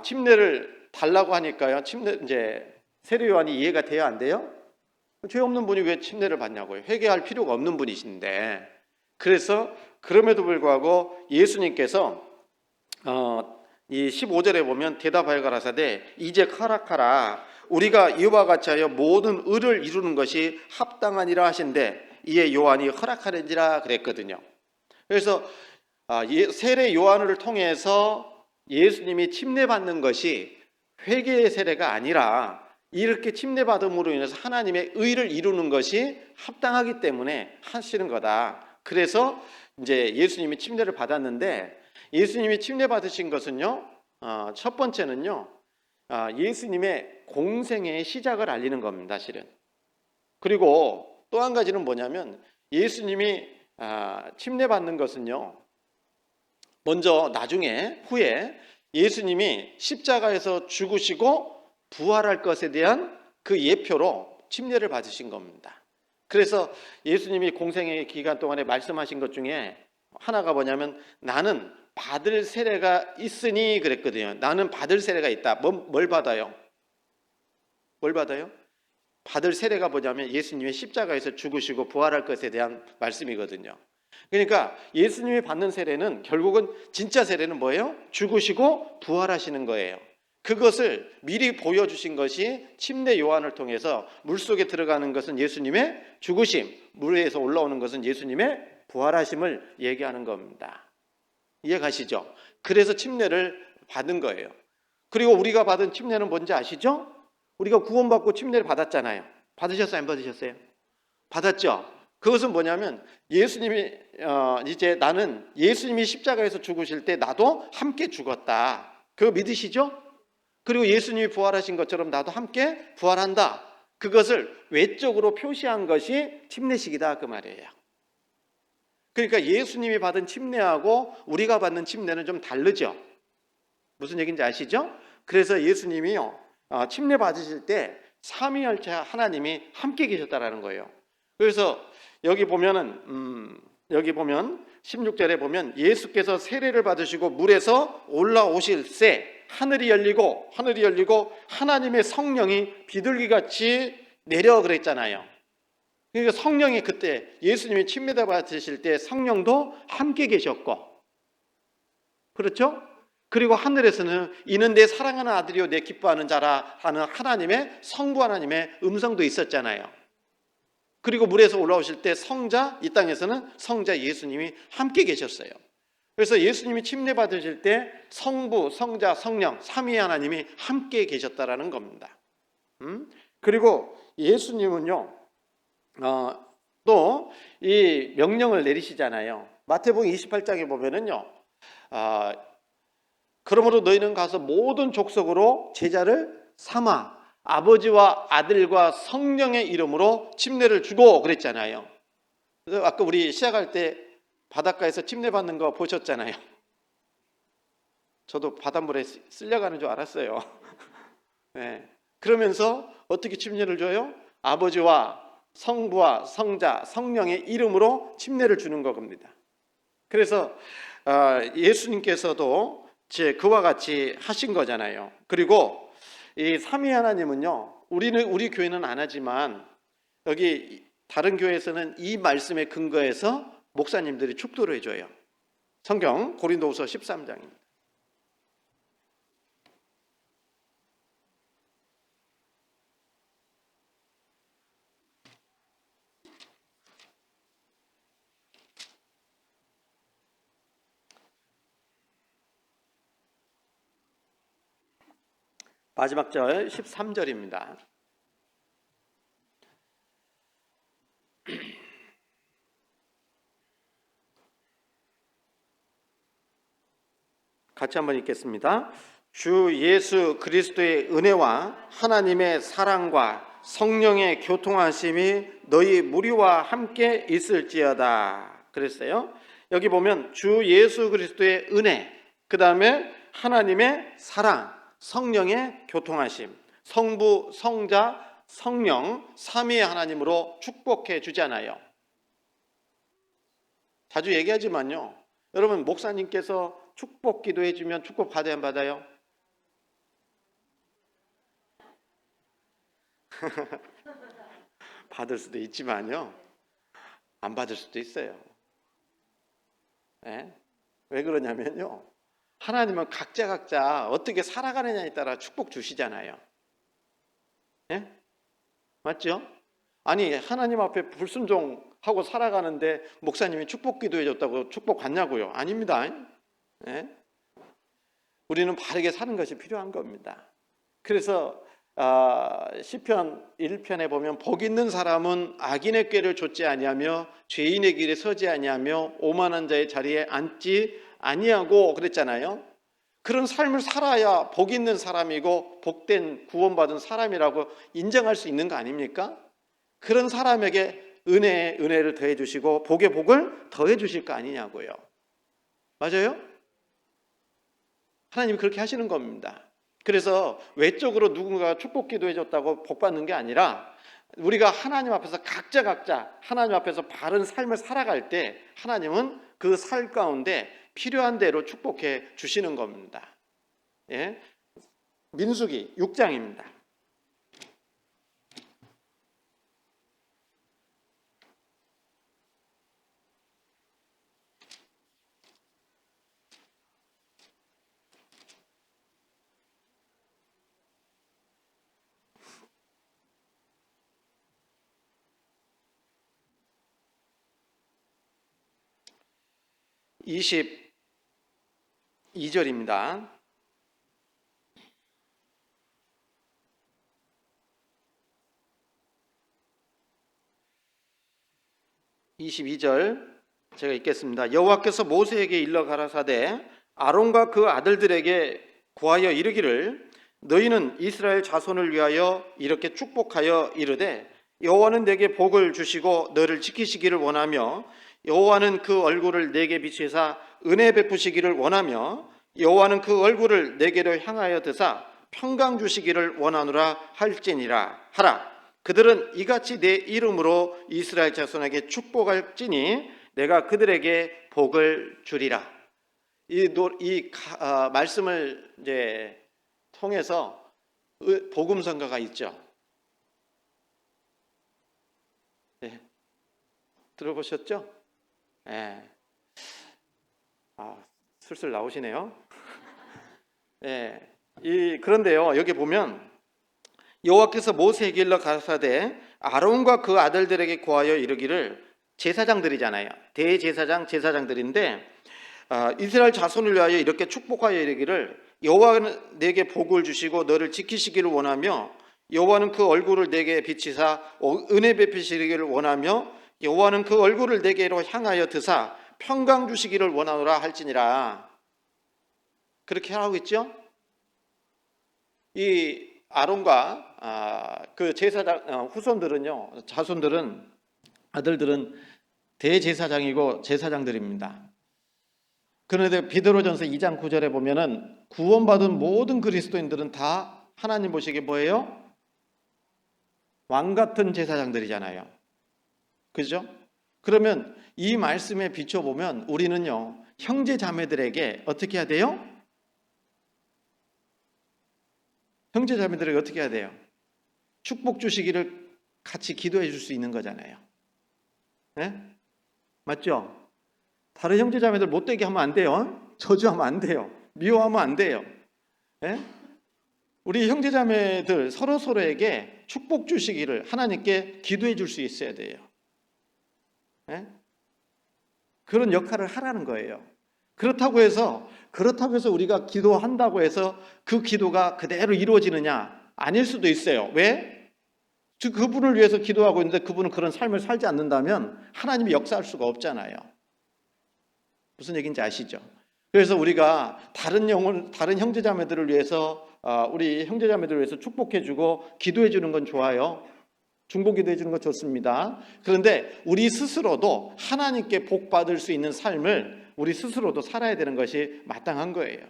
침례를 달라고 하니까요. 이제 세례 요한이 이해가 돼야 안 돼요? 죄 없는 분이 왜 침례를 받냐고요. 회개할 필요가 없는 분이신데. 그래서 그럼에도 불구하고 예수님께서 이 15절에 보면 대답하여 가라사대 이제 허락하라 우리가 이와 같이 하여 모든 의를 이루는 것이 합당하니라 하신대 이에 요한이 허락하는지라 그랬거든요. 그래서 세례 요한을 통해서 예수님이 침례받는 것이 회개의 세례가 아니라 이렇게 침례받음으로 인해서 하나님의 의를 이루는 것이 합당하기 때문에 하시는 거다. 그래서 이제 예수님이 침례를 받았는데 예수님이 침례 받으신 것은요, 첫 번째는요, 예수님의 공생애의 시작을 알리는 겁니다, 실은. 그리고 또 한 가지는 뭐냐면 예수님이 침례 받는 것은요, 먼저 나중에 후에 예수님이 십자가에서 죽으시고 부활할 것에 대한 그 예표로 침례를 받으신 겁니다. 그래서 예수님이 공생의 기간 동안에 말씀하신 것 중에 하나가 뭐냐면 나는 받을 세례가 있으니 그랬거든요. 나는 받을 세례가 있다. 뭘 받아요? 뭘 받아요? 받을 세례가 뭐냐면 예수님의 십자가에서 죽으시고 부활할 것에 대한 말씀이거든요. 그러니까 예수님이 받는 세례는 결국은 진짜 세례는 뭐예요? 죽으시고 부활하시는 거예요. 그것을 미리 보여주신 것이 침례 요한을 통해서 물속에 들어가는 것은 예수님의 죽으심, 물에서 올라오는 것은 예수님의 부활하심을 얘기하는 겁니다. 이해가시죠? 그래서 침례를 받은 거예요. 그리고 우리가 받은 침례는 뭔지 아시죠? 우리가 구원받고 침례를 받았잖아요. 받으셨어요? 안 받으셨어요? 받았죠? 그것은 뭐냐면 예수님이 이제 나는 예수님이 십자가에서 죽으실 때 나도 함께 죽었다. 그거 믿으시죠? 그리고 예수님이 부활하신 것처럼 나도 함께 부활한다. 그것을 외적으로 표시한 것이 침례식이다 그 말이에요. 그러니까 예수님이 받은 침례하고 우리가 받는 침례는 좀 다르죠. 무슨 얘기인지 아시죠? 그래서 예수님이요 침례 받으실 때 삼위일체 하나님이 함께 계셨다라는 거예요. 그래서 여기 보면 16절에 보면 예수께서 세례를 받으시고 물에서 올라오실새 하늘이 열리고 하나님의 성령이 비둘기같이 내려 그랬잖아요. 그러니까 성령이 그때 예수님이 침례 받으실 때 성령도 함께 계셨고 그렇죠? 그리고 하늘에서는 이는 내 사랑하는 아들이요 내 기뻐하는 자라 하는 하나님의 성부 하나님의 음성도 있었잖아요. 그리고 물에서 올라오실 때 성자, 이 땅에서는 성자 예수님이 함께 계셨어요. 그래서 예수님이 침례 받으실 때 성부, 성자, 성령, 삼위 하나님이 함께 계셨다라는 겁니다. 그리고 예수님은요, 또 이 명령을 내리시잖아요. 마태복음 28장에 보면은요, 그러므로 너희는 가서 모든 족속으로 제자를 삼아 아버지와 아들과 성령의 이름으로 침례를 주고 그랬잖아요. 그래서 아까 우리 시작할 때 바닷가에서 침례 받는 거 보셨잖아요. 저도 바닷물에 쓸려가는 줄 알았어요. 네. 그러면서 어떻게 침례를 줘요? 아버지와 성부와 성자, 성령의 이름으로 침례를 주는 겁니다. 그래서 예수님께서도 그와 같이 하신 거잖아요. 그리고 이 삼위 하나님은요, 우리 교회는 안 하지만 여기 다른 교회에서는 이 말씀에 근거해서 목사님들이 축도를 해줘요. 성경 고린도후서 13장입니다. 마지막 절 13절입니다. 같이 한번 읽겠습니다. 주 예수 그리스도의 은혜와 하나님의 사랑과 성령의 교통하심이 너희 무리와 함께 있을지어다 그랬어요. 여기 보면 주 예수 그리스도의 은혜, 그 다음에 하나님의 사랑, 성령의 교통하심, 성부, 성자, 성령 삼위의 하나님으로 축복해 주잖아요. 자주 얘기하지만요, 여러분 목사님께서 축복 기도해 주면 축복 받아야 안 받아요? 받을 수도 있지만요, 안 받을 수도 있어요. 네? 왜 그러냐면요, 하나님은 각자 어떻게 살아가느냐에 따라 축복 주시잖아요. 네? 맞죠? 아니, 하나님 앞에 불순종하고 살아가는데 목사님이 축복 기도해 줬다고 축복 받냐고요? 아닙니다. 네? 우리는 바르게 사는 것이 필요한 겁니다. 그래서 시편 1편에 보면 복 있는 사람은 악인의 꾀를 좇지 아니하며 죄인의 길에 서지 아니하며 오만한 자의 자리에 앉지 아니하고 그랬잖아요. 그런 삶을 살아야 복 있는 사람이고 복된 구원받은 사람이라고 인정할 수 있는 거 아닙니까? 그런 사람에게 은혜에 은혜를 더해 주시고 복에 복을 더해 주실 거 아니냐고요. 맞아요? 하나님이 그렇게 하시는 겁니다. 그래서 외적으로 누군가가 축복 기도해 줬다고 복 받는 게 아니라 우리가 하나님 앞에서 각자 하나님 앞에서 바른 삶을 살아갈 때 하나님은 그 살 가운데 필요한 대로 축복해 주시는 겁니다. 예? 민수기 6장입니다. (22절입니다) 22절 제가 읽겠습니다. 여호와께서 모세에게 일러 가라사대 아론과 그 아들들에게 구하여 이르기를 너희는 이스라엘 자손을 위하여 이렇게 축복하여 이르되 여호와는 내게 복을 주시고 너를 지키시기를 원하며 여호와는 그 얼굴을 내게 비추사 은혜 베푸시기를 원하며 여호와는 그 얼굴을 내게로 향하여 드사 평강 주시기를 원하노라 할지니라 하라. 그들은 이같이 내 이름으로 이스라엘 자손에게 축복할지니 내가 그들에게 복을 주리라. 이 말씀을 이제 통해서 복음성가가 있죠. 네. 들어보셨죠? 네. 슬슬 나오시네요. 네. 그런데요, 여기 보면 여호와께서 모세에게 일러 가라사대 아론과 그 아들들에게 구하여 이르기를, 제사장들이잖아요. 대제사장, 제사장들인데 이스라엘 자손을 위하여 이렇게 축복하여 이르기를 여호와는 내게 복을 주시고 너를 지키시기를 원하며 여호와는 그 얼굴을 내게 비치사 은혜 베푸시기를 원하며 여호와는 그 얼굴을 내게로 향하여 드사 평강 주시기를 원하노라 할지니라. 그렇게 하고 있죠. 이 아론과 그 제사장 후손들은요, 자손들은, 아들들은 대제사장이고 제사장들입니다. 그런데 베드로전서 2장 9절에 보면은 구원받은 모든 그리스도인들은 다 하나님 보시기에 뭐예요? 왕 같은 제사장들이잖아요. 그죠? 그러면 이 말씀에 비춰보면 우리는요, 형제 자매들에게 어떻게 해야 돼요? 형제 자매들에게 어떻게 해야 돼요? 축복 주시기를 같이 기도해 줄 수 있는 거잖아요. 네? 맞죠? 다른 형제 자매들 못되게 하면 안 돼요. 저주하면 안 돼요. 미워하면 안 돼요. 네? 우리 형제 자매들 서로에게 축복 주시기를 하나님께 기도해 줄 수 있어야 돼요. 네? 그런 역할을 하라는 거예요. 그렇다고 해서 우리가 기도한다고 해서 그 기도가 그대로 이루어지느냐? 아닐 수도 있어요. 왜? 그분을 위해서 기도하고 있는데 그분은 그런 삶을 살지 않는다면 하나님이 역사할 수가 없잖아요. 무슨 얘기인지 아시죠? 그래서 우리가 다른 형제자매들을 위해서 우리 형제자매들을 위해서 축복해주고 기도해주는 건 좋아요. 중보기도 해주는 거 좋습니다. 그런데 우리 스스로도 하나님께 복 받을 수 있는 삶을 우리 스스로도 살아야 되는 것이 마땅한 거예요.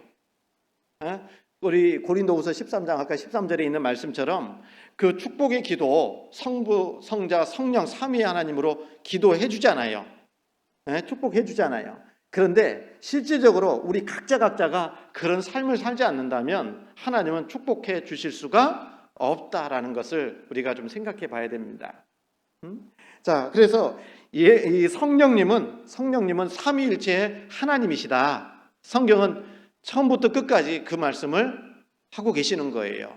우리 고린도후서 13장 아까 13절에 있는 말씀처럼 그 축복의 기도 성부, 성자, 성령 삼위 하나님으로 기도해 주잖아요. 축복해 주잖아요. 그런데 실질적으로 우리 각자가 그런 삶을 살지 않는다면 하나님은 축복해 주실 수가 없다라는 것을 우리가 좀 생각해 봐야 됩니다. 자, 그래서 이 성령님은 삼위일체의 하나님이시다. 성경은 처음부터 끝까지 그 말씀을 하고 계시는 거예요.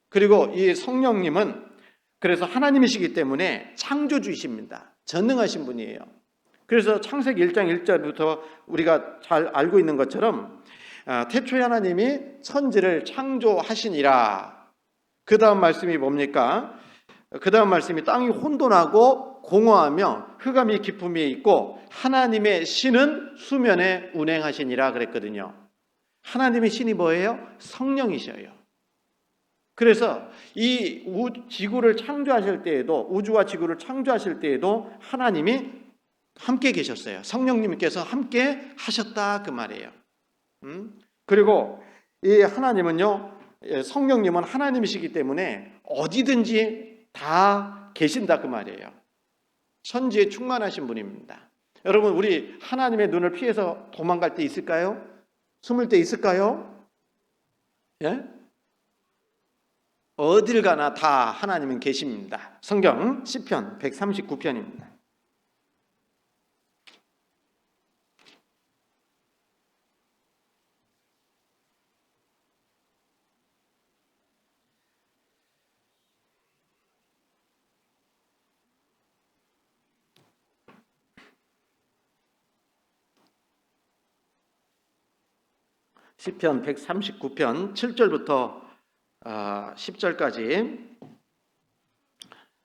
그리고 이 성령님은 그래서 하나님이시기 때문에 창조주이십니다. 전능하신 분이에요. 그래서 창세기 1장 1절부터 우리가 잘 알고 있는 것처럼 태초에 하나님이 천지를 창조하시니라. 그 다음 말씀이 뭡니까? 그 다음 말씀이 땅이 혼돈하고 공허하며 흑암이 깊음이 있고 하나님의 신은 수면에 운행하시니라 그랬거든요. 하나님의 신이 뭐예요? 성령이셔요. 그래서 이 지구를 창조하실 때에도 우주와 지구를 창조하실 때에도 하나님이 함께 계셨어요. 성령님께서 함께 하셨다 그 말이에요. 그리고 이 하나님은요, 성령님은 하나님이시기 때문에 어디든지 다 계신다 그 말이에요. 천지에 충만하신 분입니다. 여러분, 우리 하나님의 눈을 피해서 도망갈 때 있을까요? 숨을 때 있을까요? 예? 어딜 가나 다 하나님은 계십니다. 성경 시편 139편입니다. 시편 139편 7절부터 10절까지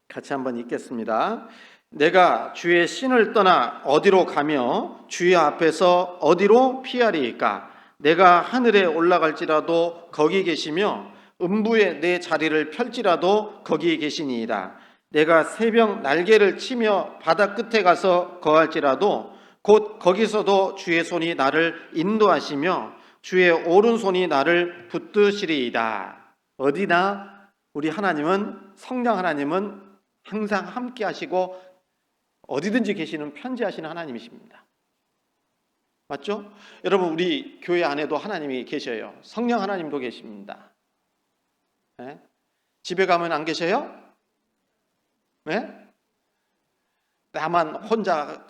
같이 한번 읽겠습니다. 내가 주의 신을 떠나 어디로 가며 주의 앞에서 어디로 피하리이까? 내가 하늘에 올라갈지라도 거기 계시며 음부에 내 자리를 펼지라도 거기 계시니이다. 내가 새벽 날개를 치며 바다 끝에 가서 거할지라도 곧 거기서도 주의 손이 나를 인도하시며 주의 오른손이 나를 붙드시리이다. 어디나 우리 하나님은, 성령 하나님은 항상 함께 하시고 어디든지 계시는 편지하시는 하나님이십니다. 맞죠? 여러분, 우리 교회 안에도 하나님이 계셔요. 성령 하나님도 계십니다. 네? 집에 가면 안 계셔요? 네? 나만 혼자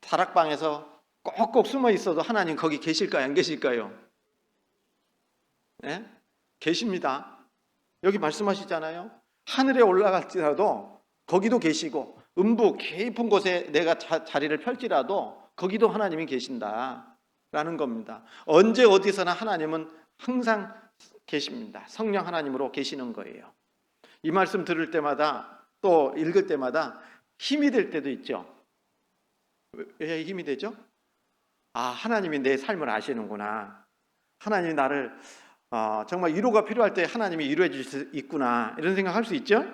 다락방에서 꼭꼭 숨어 있어도 하나님 거기 계실까요? 안 계실까요? 네? 계십니다. 여기 말씀하시잖아요. 하늘에 올라갈지라도 거기도 계시고 음부 깊은 곳에 내가 자리를 펼지라도 거기도 하나님이 계신다라는 겁니다. 언제 어디서나 하나님은 항상 계십니다. 성령 하나님으로 계시는 거예요. 이 말씀 들을 때마다 또 읽을 때마다 힘이 될 때도 있죠. 왜 힘이 되죠? 하나님이 내 삶을 아시는구나. 하나님이 나를 정말 위로가 필요할 때 하나님이 위로해 주실 수 있구나. 이런 생각할 수 있죠.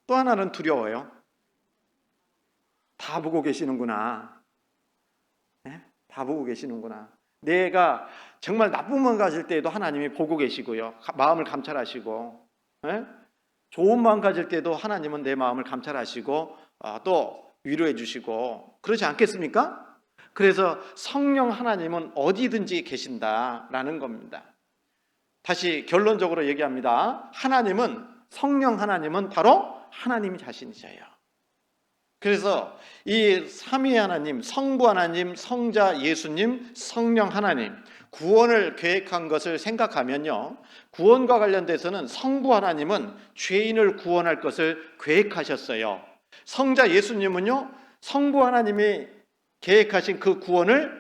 또 하나는 두려워요. 다 보고 계시는구나. 네? 다 보고 계시는구나. 내가 정말 나쁜 마음 가질 때에도 하나님이 보고 계시고요. 마음을 감찰하시고, 네? 좋은 마음 가질 때도 하나님은 내 마음을 감찰하시고 또 위로해 주시고 그러지 않겠습니까? 그래서 성령 하나님은 어디든지 계신다라는 겁니다. 다시 결론적으로 얘기합니다. 성령 하나님은 바로 하나님 자신이셔요. 그래서 이 삼위 하나님, 성부 하나님, 성자 예수님, 성령 하나님, 구원을 계획한 것을 생각하면요, 구원과 관련돼서는 성부 하나님은 죄인을 구원할 것을 계획하셨어요. 성자 예수님은요, 성부 하나님이 계획하신 그 구원을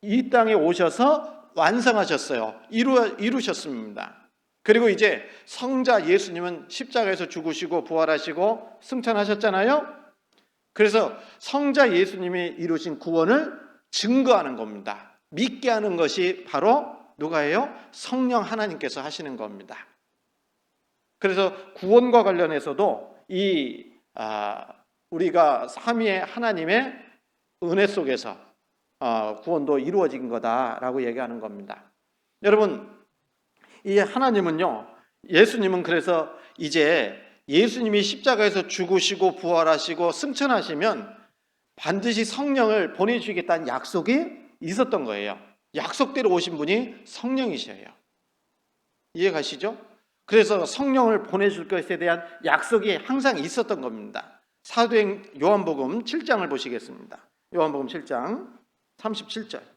이 땅에 오셔서 완성하셨어요. 이루셨습니다. 그리고 이제 성자 예수님은 십자가에서 죽으시고 부활하시고 승천하셨잖아요. 그래서 성자 예수님이 이루신 구원을 증거하는 겁니다. 믿게 하는 것이 바로 누가예요? 성령 하나님께서 하시는 겁니다. 그래서 구원과 관련해서도 우리가 삼위의 하나님의 은혜 속에서 구원도 이루어진 거다라고 얘기하는 겁니다. 여러분, 이 하나님은요, 예수님은 그래서 이제 예수님이 십자가에서 죽으시고 부활하시고 승천하시면 반드시 성령을 보내주시겠다는 약속이 있었던 거예요. 약속대로 오신 분이 성령이셔요. 이해가시죠? 그래서 성령을 보내줄 것에 대한 약속이 항상 있었던 겁니다. 사도행 요한복음 7장을 보시겠습니다. 요한복음 7장 37절.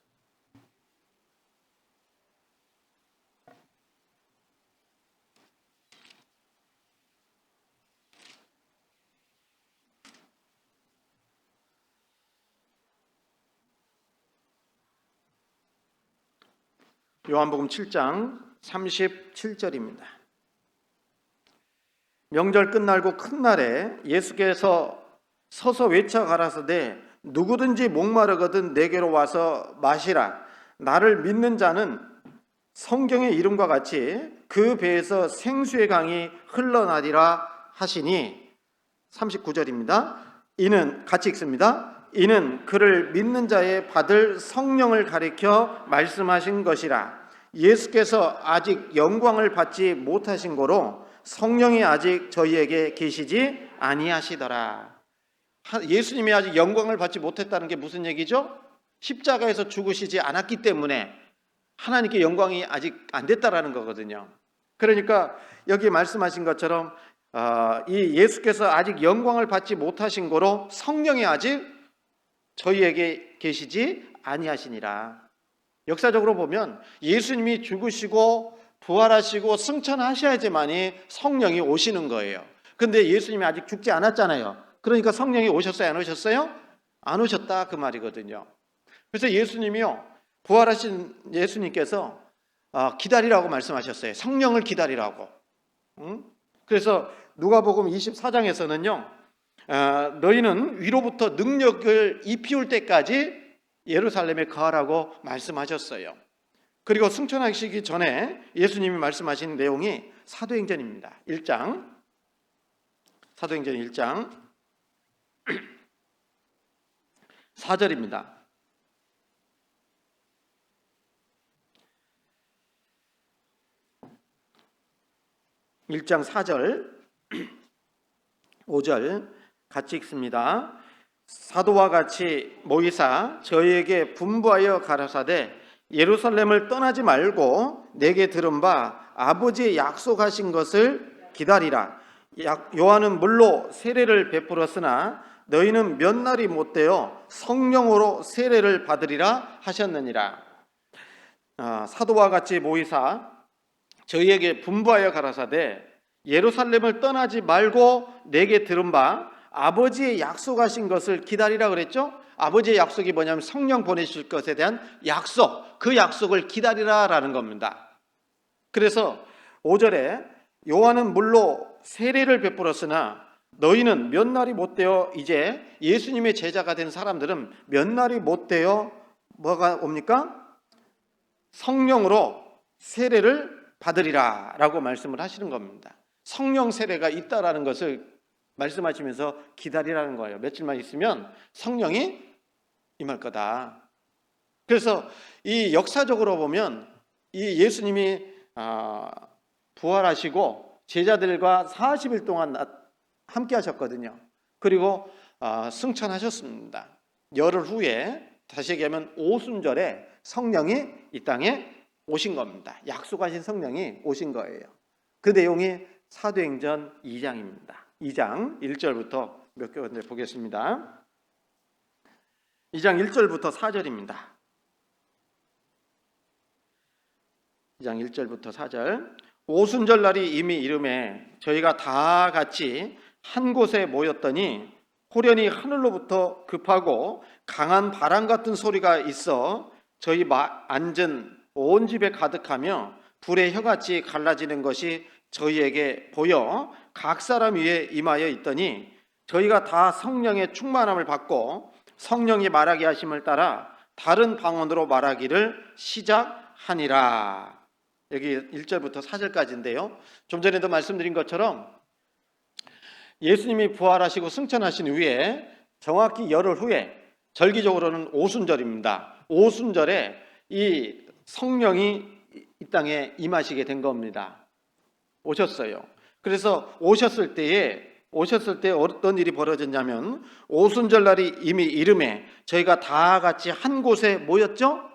요한복음 7장 37절입니다. 명절 끝날고 큰 날에 예수께서 서서 외쳐 가라사대 누구든지 목마르거든 내게로 와서 마시라. 나를 믿는 자는 성경의 이름과 같이 그 배에서 생수의 강이 흘러나리라 하시니 39절입니다. 이는 같이 읽습니다. 이는 그를 믿는 자의 받을 성령을 가리켜 말씀하신 것이라. 예수께서 아직 영광을 받지 못하신 고로 성령이 아직 저희에게 계시지 아니하시더라. 예수님이 아직 영광을 받지 못했다는 게 무슨 얘기죠? 십자가에서 죽으시지 않았기 때문에 하나님께 영광이 아직 안 됐다라는 거거든요. 그러니까 여기 말씀하신 것처럼 이 예수께서 아직 영광을 받지 못하신 고로 성령이 아직 저희에게 계시지 아니하시니라. 역사적으로 보면 예수님이 죽으시고 부활하시고 승천하셔야지만이 성령이 오시는 거예요. 근데 예수님이 아직 죽지 않았잖아요. 그러니까 성령이 오셨어요? 안 오셨어요? 안 오셨다 그 말이거든요. 그래서 예수님이요, 부활하신 예수님께서 기다리라고 말씀하셨어요. 성령을 기다리라고. 그래서 누가복음 24장에서는요, 너희는 위로부터 능력을 입히울 때까지 예루살렘에 거하라고 말씀하셨어요. 그리고 승천하시기 전에 예수님이 말씀하신 내용이 사도행전입니다. 1장, 사도행전 1장 4절입니다. 1장 4절 5절 같이 읽습니다. 사도와 같이 모이사 저희에게 분부하여 가라사대 예루살렘을 떠나지 말고 내게 들은 바 아버지의 약속하신 것을 기다리라. 요한은 물로 세례를 베풀었으나 너희는 몇 날이 못되어 성령으로 세례를 받으리라 하셨느니라. 사도와 같이 모이사 저희에게 분부하여 가라사대 예루살렘을 떠나지 말고 내게 들은 바 아버지의 약속하신 것을 기다리라 그랬죠? 아버지의 약속이 뭐냐면 성령 보내실 것에 대한 약속, 그 약속을 기다리라라는 겁니다. 그래서 5절에 요한은 물로 세례를 베풀었으나 너희는 몇 날이 못되어, 이제 예수님의 제자가 된 사람들은 몇 날이 못되어 뭐가 옵니까? 성령으로 세례를 받으리라 라고 말씀을 하시는 겁니다. 성령 세례가 있다라는 것을 말씀하시면서 기다리라는 거예요. 며칠만 있으면 성령이 임할 거다. 그래서 이 역사적으로 보면 이 예수님이 부활하시고 제자들과 40일 동안 함께 하셨거든요. 그리고 승천하셨습니다. 열흘 후에, 다시 얘기하면 오순절에 성령이 이 땅에 오신 겁니다. 약속하신 성령이 오신 거예요. 그 내용이 사도행전 2장입니다. 2장 1절부터 몇 개 보겠습니다. 2장 1절부터 4절입니다. 2장 1절부터 4절. 오순절 날이 이미 이름에 저희가 다 같이 한 곳에 모였더니 호련히 하늘로부터 급하고 강한 바람 같은 소리가 있어 저희 앉은 온 집에 가득하며 불의 혀같이 갈라지는 것이 저희에게 보여 각 사람 위에 임하여 있더니 저희가 다 성령의 충만함을 받고 성령이 말하게 하심을 따라 다른 방언으로 말하기를 시작하니라. 여기 1절부터 4절까지인데요. 좀 전에도 말씀드린 것처럼 예수님이 부활하시고 승천하신 후에 정확히 열흘 후에, 절기적으로는 오순절입니다. 오순절에 이 성령이 이 땅에 임하시게 된 겁니다. 오셨어요. 그래서 오셨을 때 어떤 일이 벌어졌냐면, 오순절 날이 이미 이름에 저희가 다 같이 한 곳에 모였죠?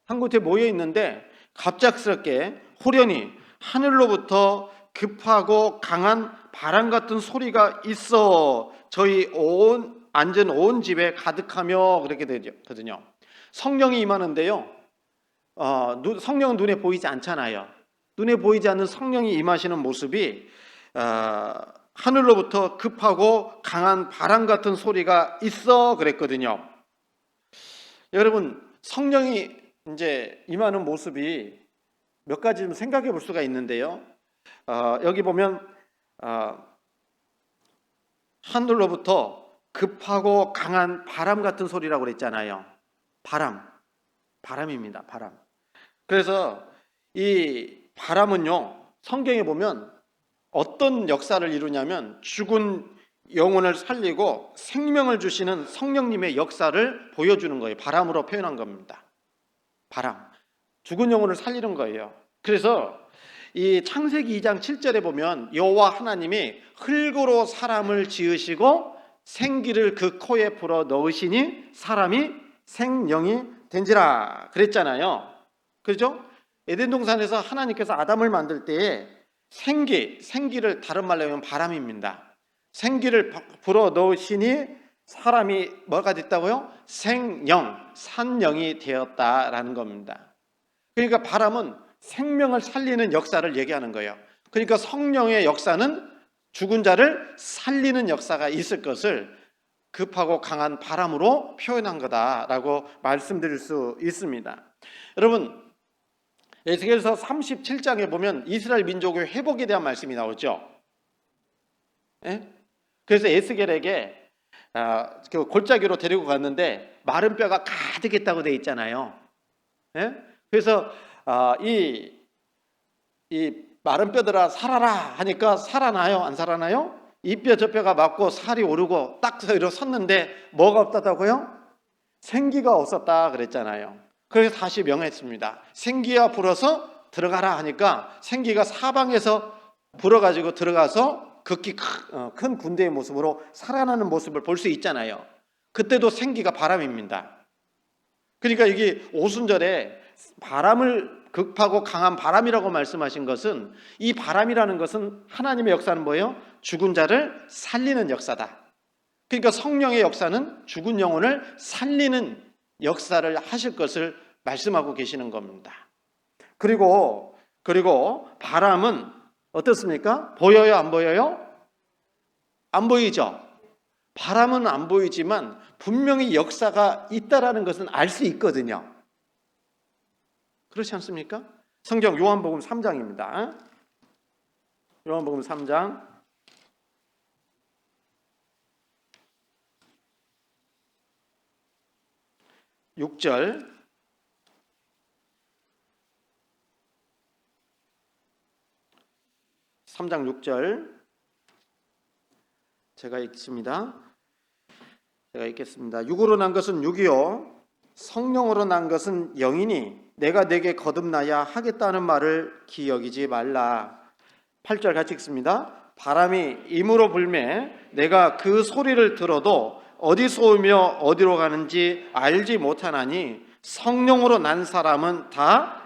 한 곳에 모여 있는데 갑작스럽게 호련히 하늘로부터 급하고 강한 바람 같은 소리가 있어 저희 앉은 온 집에 가득하며, 그렇게 되거든요. 성령이 임하는데요, 성령은 눈에 보이지 않잖아요. 눈에 보이지 않는 성령이 임하시는 모습이 하늘로부터 급하고 강한 바람 같은 소리가 있어 그랬거든요. 여러분, 성령이 이제 임하는 모습이 몇 가지 좀 생각해 볼 수가 있는데요. 여기 보면 하늘로부터 급하고 강한 바람 같은 소리라고 그랬잖아요. 바람입니다. 바람. 그래서 이 바람은요, 성경에 보면 어떤 역사를 이루냐면 죽은 영혼을 살리고 생명을 주시는 성령님의 역사를 보여주는 거예요. 바람으로 표현한 겁니다. 바람, 죽은 영혼을 살리는 거예요. 그래서 이 창세기 2장 7절에 보면 여호와 하나님이 흙으로 사람을 지으시고 생기를 그 코에 불어 넣으시니 사람이 생령이 된지라 그랬잖아요. 그렇죠? 에덴 동산에서 하나님께서 아담을 만들 때에 생기를 다른 말로 하면 바람입니다. 생기를 불어 넣으시니 사람이 뭐가 됐다고요? 산령이 되었다라는 겁니다. 그러니까 바람은 생명을 살리는 역사를 얘기하는 거예요. 그러니까 성령의 역사는 죽은 자를 살리는 역사가 있을 것을 급하고 강한 바람으로 표현한 거다라고 말씀드릴 수 있습니다. 여러분, 에스겔서 37장에 보면 이스라엘 민족의 회복에 대한 말씀이 나오죠. 예? 그래서 에스겔에게 그 골짜기로 데리고 갔는데 마른 뼈가 가득했다고 되어 있잖아요. 예? 그래서 이 마른 뼈들아 살아라 하니까 살아나요? 안 살아나요? 이 뼈 저 뼈가 맞고 살이 오르고 딱 섰는데 뭐가 없다고요? 생기가 없었다 그랬잖아요. 그래서 다시 명했습니다. 생기가 불어서 들어가라 하니까 생기가 사방에서 불어가지고 들어가서 극히 큰 군대의 모습으로 살아나는 모습을 볼 수 있잖아요. 그때도 생기가 바람입니다. 그러니까 이게 오순절에 바람을 급하고 강한 바람이라고 말씀하신 것은, 이 바람이라는 것은 하나님의 역사는 뭐예요? 죽은 자를 살리는 역사다. 그러니까 성령의 역사는 죽은 영혼을 살리는 역사를 하실 것을 말씀하고 계시는 겁니다. 그리고 바람은 어떻습니까? 보여요? 안 보여요? 안 보이죠? 바람은 안 보이지만 분명히 역사가 있다라는 것은 알 수 있거든요. 그렇지 않습니까? 성경 요한복음 3장입니다. 요한복음 3장 6절, 3장 6절 제가 읽겠습니다. 육으로 난 것은 육이요 성령으로 난 것은 영이니 내가 내게 거듭나야 하겠다는 말을 기억이지 말라. 8절 같이 읽습니다. 바람이 임으로 불매 내가 그 소리를 들어도 어디서 오며 어디로 가는지 알지 못하나니 성령으로 난 사람은 다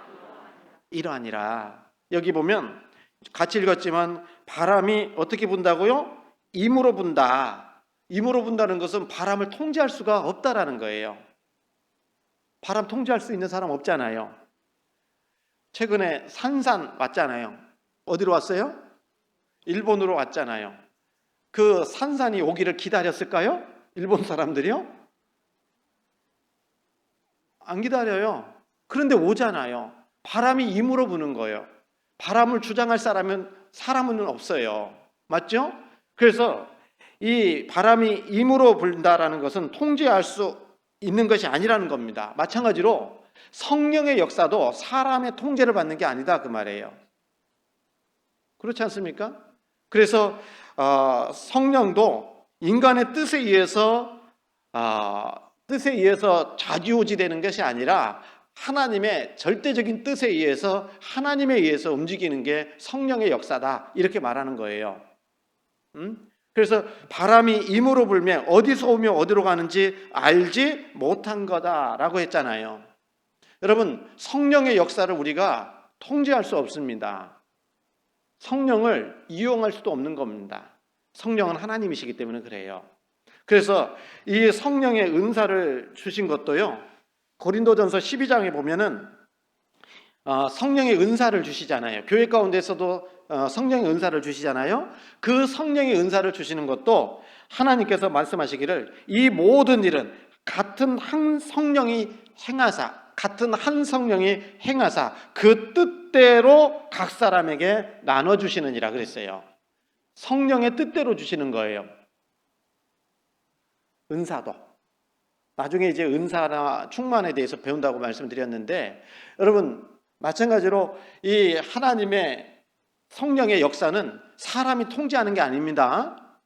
이러하니라. 여기 보면 같이 읽었지만 바람이 어떻게 분다고요? 임으로 분다. 임으로 분다는 것은 바람을 통제할 수가 없다라는 거예요. 바람 통제할 수 있는 사람 없잖아요. 최근에 산산 왔잖아요. 어디로 왔어요? 일본으로 왔잖아요. 그 산산이 오기를 기다렸을까요? 일본 사람들이요? 안 기다려요. 그런데 오잖아요. 바람이 임으로 부는 거예요. 바람을 주장할 사람은 없어요. 맞죠? 그래서 이 바람이 임으로 분다라는 것은 통제할 수 있는 것이 아니라는 겁니다. 마찬가지로 성령의 역사도 사람의 통제를 받는 게 아니다 그 말이에요. 그렇지 않습니까? 그래서 성령도 인간의 뜻에 의해서 좌지우지되는 것이 아니라 하나님의 절대적인 뜻에 의해서 하나님에 의해서 움직이는 게 성령의 역사다 이렇게 말하는 거예요. 그래서 바람이 임으로 불면 어디서 오며 어디로 가는지 알지 못한 거다라고 했잖아요. 여러분, 성령의 역사를 우리가 통제할 수 없습니다. 성령을 이용할 수도 없는 겁니다. 성령은 하나님이시기 때문에 그래요. 그래서 이 성령의 은사를 주신 것도요, 고린도전서 12장에 보면은 성령의 은사를 주시잖아요. 교회 가운데서도 성령의 은사를 주시잖아요. 그 성령의 은사를 주시는 것도 하나님께서 말씀하시기를 이 모든 일은 같은 한 성령이 행하사 그 뜻대로 각 사람에게 나눠주시느니라 그랬어요. 성령의 뜻대로 주시는 거예요. 은사도. 나중에 이제 은사나 충만에 대해서 배운다고 말씀드렸는데, 여러분 마찬가지로 이 하나님의 성령의 역사는 사람이 통제하는 게 아닙니다.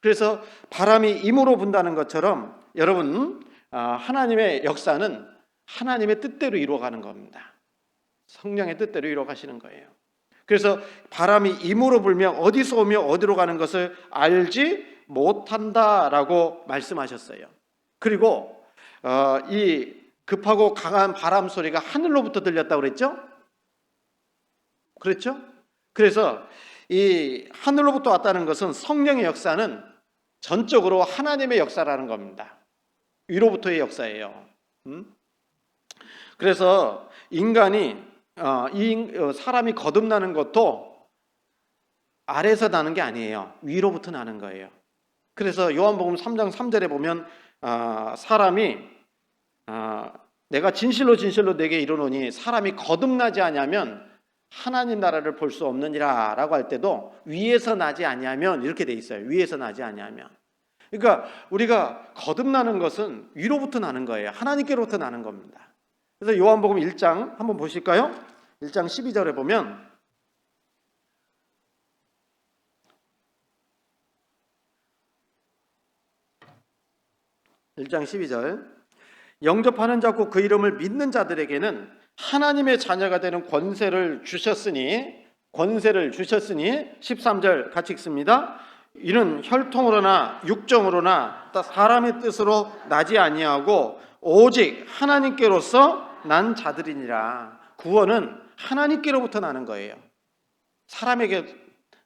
그래서 바람이 임으로 분다는 것처럼 여러분 하나님의 역사는 하나님의 뜻대로 이루어가는 겁니다. 성령의 뜻대로 이루어가시는 거예요. 그래서 바람이 임으로 불면 어디서 오며 어디로 가는 것을 알지 못한다라고 말씀하셨어요. 그리고 이 급하고 강한 바람 소리가 하늘로부터 들렸다고 그랬죠? 그렇죠? 그래서 이 하늘로부터 왔다는 것은 성령의 역사는 전적으로 하나님의 역사라는 겁니다. 위로부터의 역사예요. 그래서 인간이 사람이 거듭나는 것도 아래에서 나는 게 아니에요. 위로부터 나는 거예요. 그래서 요한복음 3장 3절에 보면 사람이 내가 진실로 내게 이르노니 사람이 거듭나지 아니하면 하나님 나라를 볼 수 없느니라 라고 할 때도 위에서 나지 아니하면 이렇게 돼 있어요. 위에서 나지 아니하면. 그러니까 우리가 거듭나는 것은 위로부터 나는 거예요. 하나님께로부터 나는 겁니다. 그래서 요한복음 1장 한번 보실까요? 1장 12절에 보면 영접하는 자고 그 이름을 믿는 자들에게는 하나님의 자녀가 되는 권세를 주셨으니 13절 같이 읽습니다. 이는 혈통으로나 육정으로나 사람의 뜻으로 나지 아니하고 오직 하나님께로서 난 자들이니라. 구원은 하나님께로부터 나는 거예요. 사람에게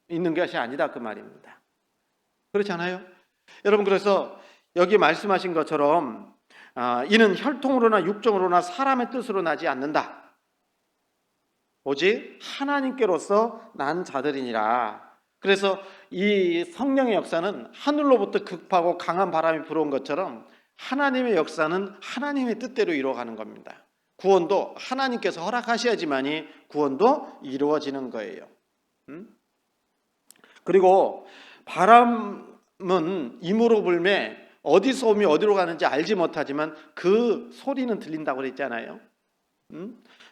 있는 것이 아니다 그 말입니다. 그렇지 않아요? 여러분, 그래서 여기 말씀하신 것처럼 이는 혈통으로나 육정으로나 사람의 뜻으로 나지 않는다. 오직 하나님께로서 난 자들이니라. 그래서 이 성령의 역사는 하늘로부터 급하고 강한 바람이 불어온 것처럼 하나님의 역사는 하나님의 뜻대로 이루어가는 겁니다. 구원도 하나님께서 허락하셔야지만이 구원도 이루어지는 거예요. 그리고 바람은 임으로 불매 어디서 오며 어디로 가는지 알지 못하지만 그 소리는 들린다고 그랬잖아요.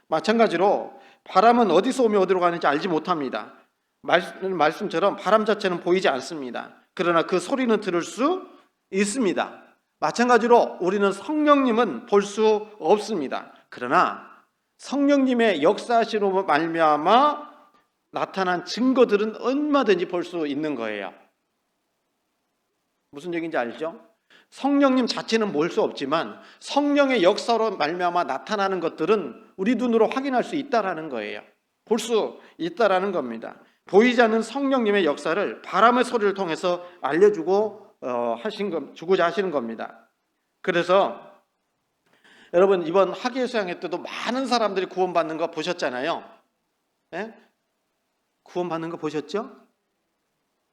마찬가지로 바람은 어디서 오며 어디로 가는지 알지 못합니다. 말씀처럼 바람 자체는 보이지 않습니다. 그러나 그 소리는 들을 수 있습니다. 마찬가지로 우리는 성령님은 볼 수 없습니다. 그러나 성령님의 역사하시로 말미암아 나타난 증거들은 얼마든지 볼 수 있는 거예요. 무슨 얘기인지 알죠? 성령님 자체는 볼 수 없지만 성령의 역사로 말미암아 나타나는 것들은 우리 눈으로 확인할 수 있다라는 거예요. 볼 수 있다라는 겁니다. 보이지 않는 성령님의 역사를 바람의 소리를 통해서 주고자 하시는 겁니다. 그래서 여러분 이번 학예 수양회 때도 많은 사람들이 구원받는 거 보셨잖아요. 네? 구원받는 거 보셨죠?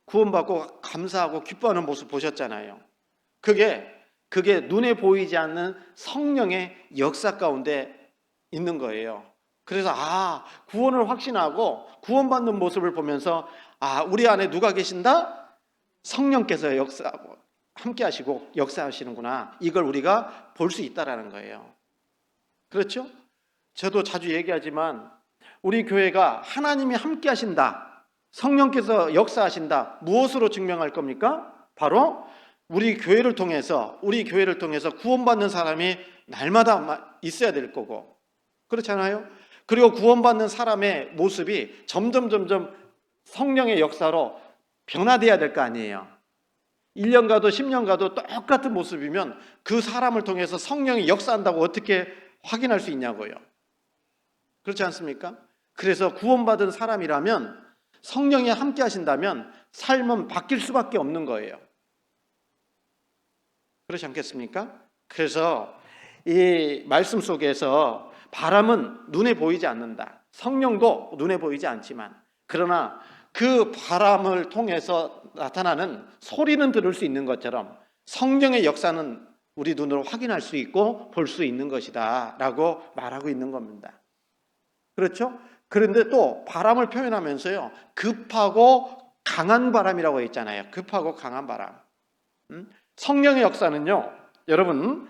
구원받고 감사하고 기뻐하는 모습 보셨잖아요. 그게 눈에 보이지 않는 성령의 역사 가운데 있는 거예요. 그래서 구원을 확신하고 구원받는 모습을 보면서 우리 안에 누가 계신다? 성령께서 역사하고 함께 하시고 역사하시는구나, 이걸 우리가 볼 수 있다라는 거예요. 그렇죠? 저도 자주 얘기하지만 우리 교회가 하나님이 함께 하신다, 성령께서 역사하신다, 무엇으로 증명할 겁니까? 바로 우리 교회를 통해서 구원받는 사람이 날마다 있어야 될 거고, 그렇잖아요. 그리고 구원받는 사람의 모습이 점점 성령의 역사로 변화돼야 될 거 아니에요. 1년 가도 10년 가도 똑같은 모습이면 그 사람을 통해서 성령이 역사한다고 어떻게 확인할 수 있냐고요. 그렇지 않습니까? 그래서 구원받은 사람이라면, 성령이 함께 하신다면 삶은 바뀔 수밖에 없는 거예요. 그렇지 않겠습니까? 그래서 이 말씀 속에서 바람은 눈에 보이지 않는다, 성령도 눈에 보이지 않지만, 그러나 그 바람을 통해서 나타나는 소리는 들을 수 있는 것처럼 성령의 역사는 우리 눈으로 확인할 수 있고 볼 수 있는 것이다 라고 말하고 있는 겁니다. 그렇죠? 그런데 또 바람을 표현하면서요, 급하고 강한 바람이라고 했잖아요. 급하고 강한 바람. 성령의 역사는요, 여러분,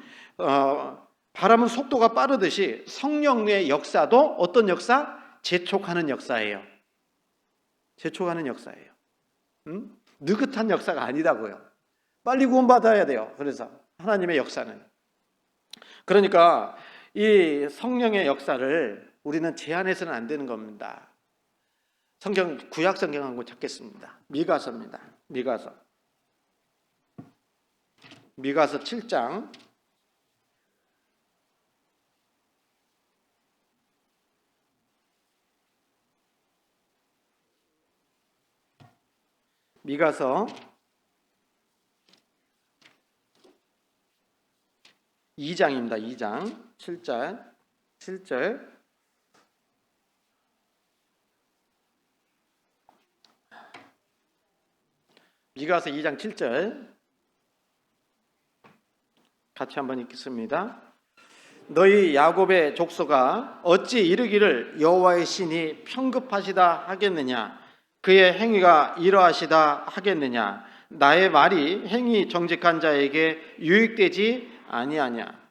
바람은 속도가 빠르듯이 성령의 역사도 어떤 역사? 재촉하는 역사예요. 재촉하는 역사예요. 느긋한 역사가 아니다고요. 빨리 구원받아야 돼요. 그래서 하나님의 역사는. 그러니까 이 성령의 역사를 우리는 제한해서는 안 되는 겁니다. 구약 성경 한 권 찾겠습니다. 미가서입니다. 미가서 7장. 미가서 2장입니다. 2장 7절. 미가서 2장 7절 같이 한번 읽겠습니다. 너희 야곱의 족속아, 어찌 이르기를 여호와의 신이 편급하시다 하겠느냐, 그의 행위가 이러하시다 하겠느냐, 나의 말이 행위 정직한 자에게 유익되지 아니하냐.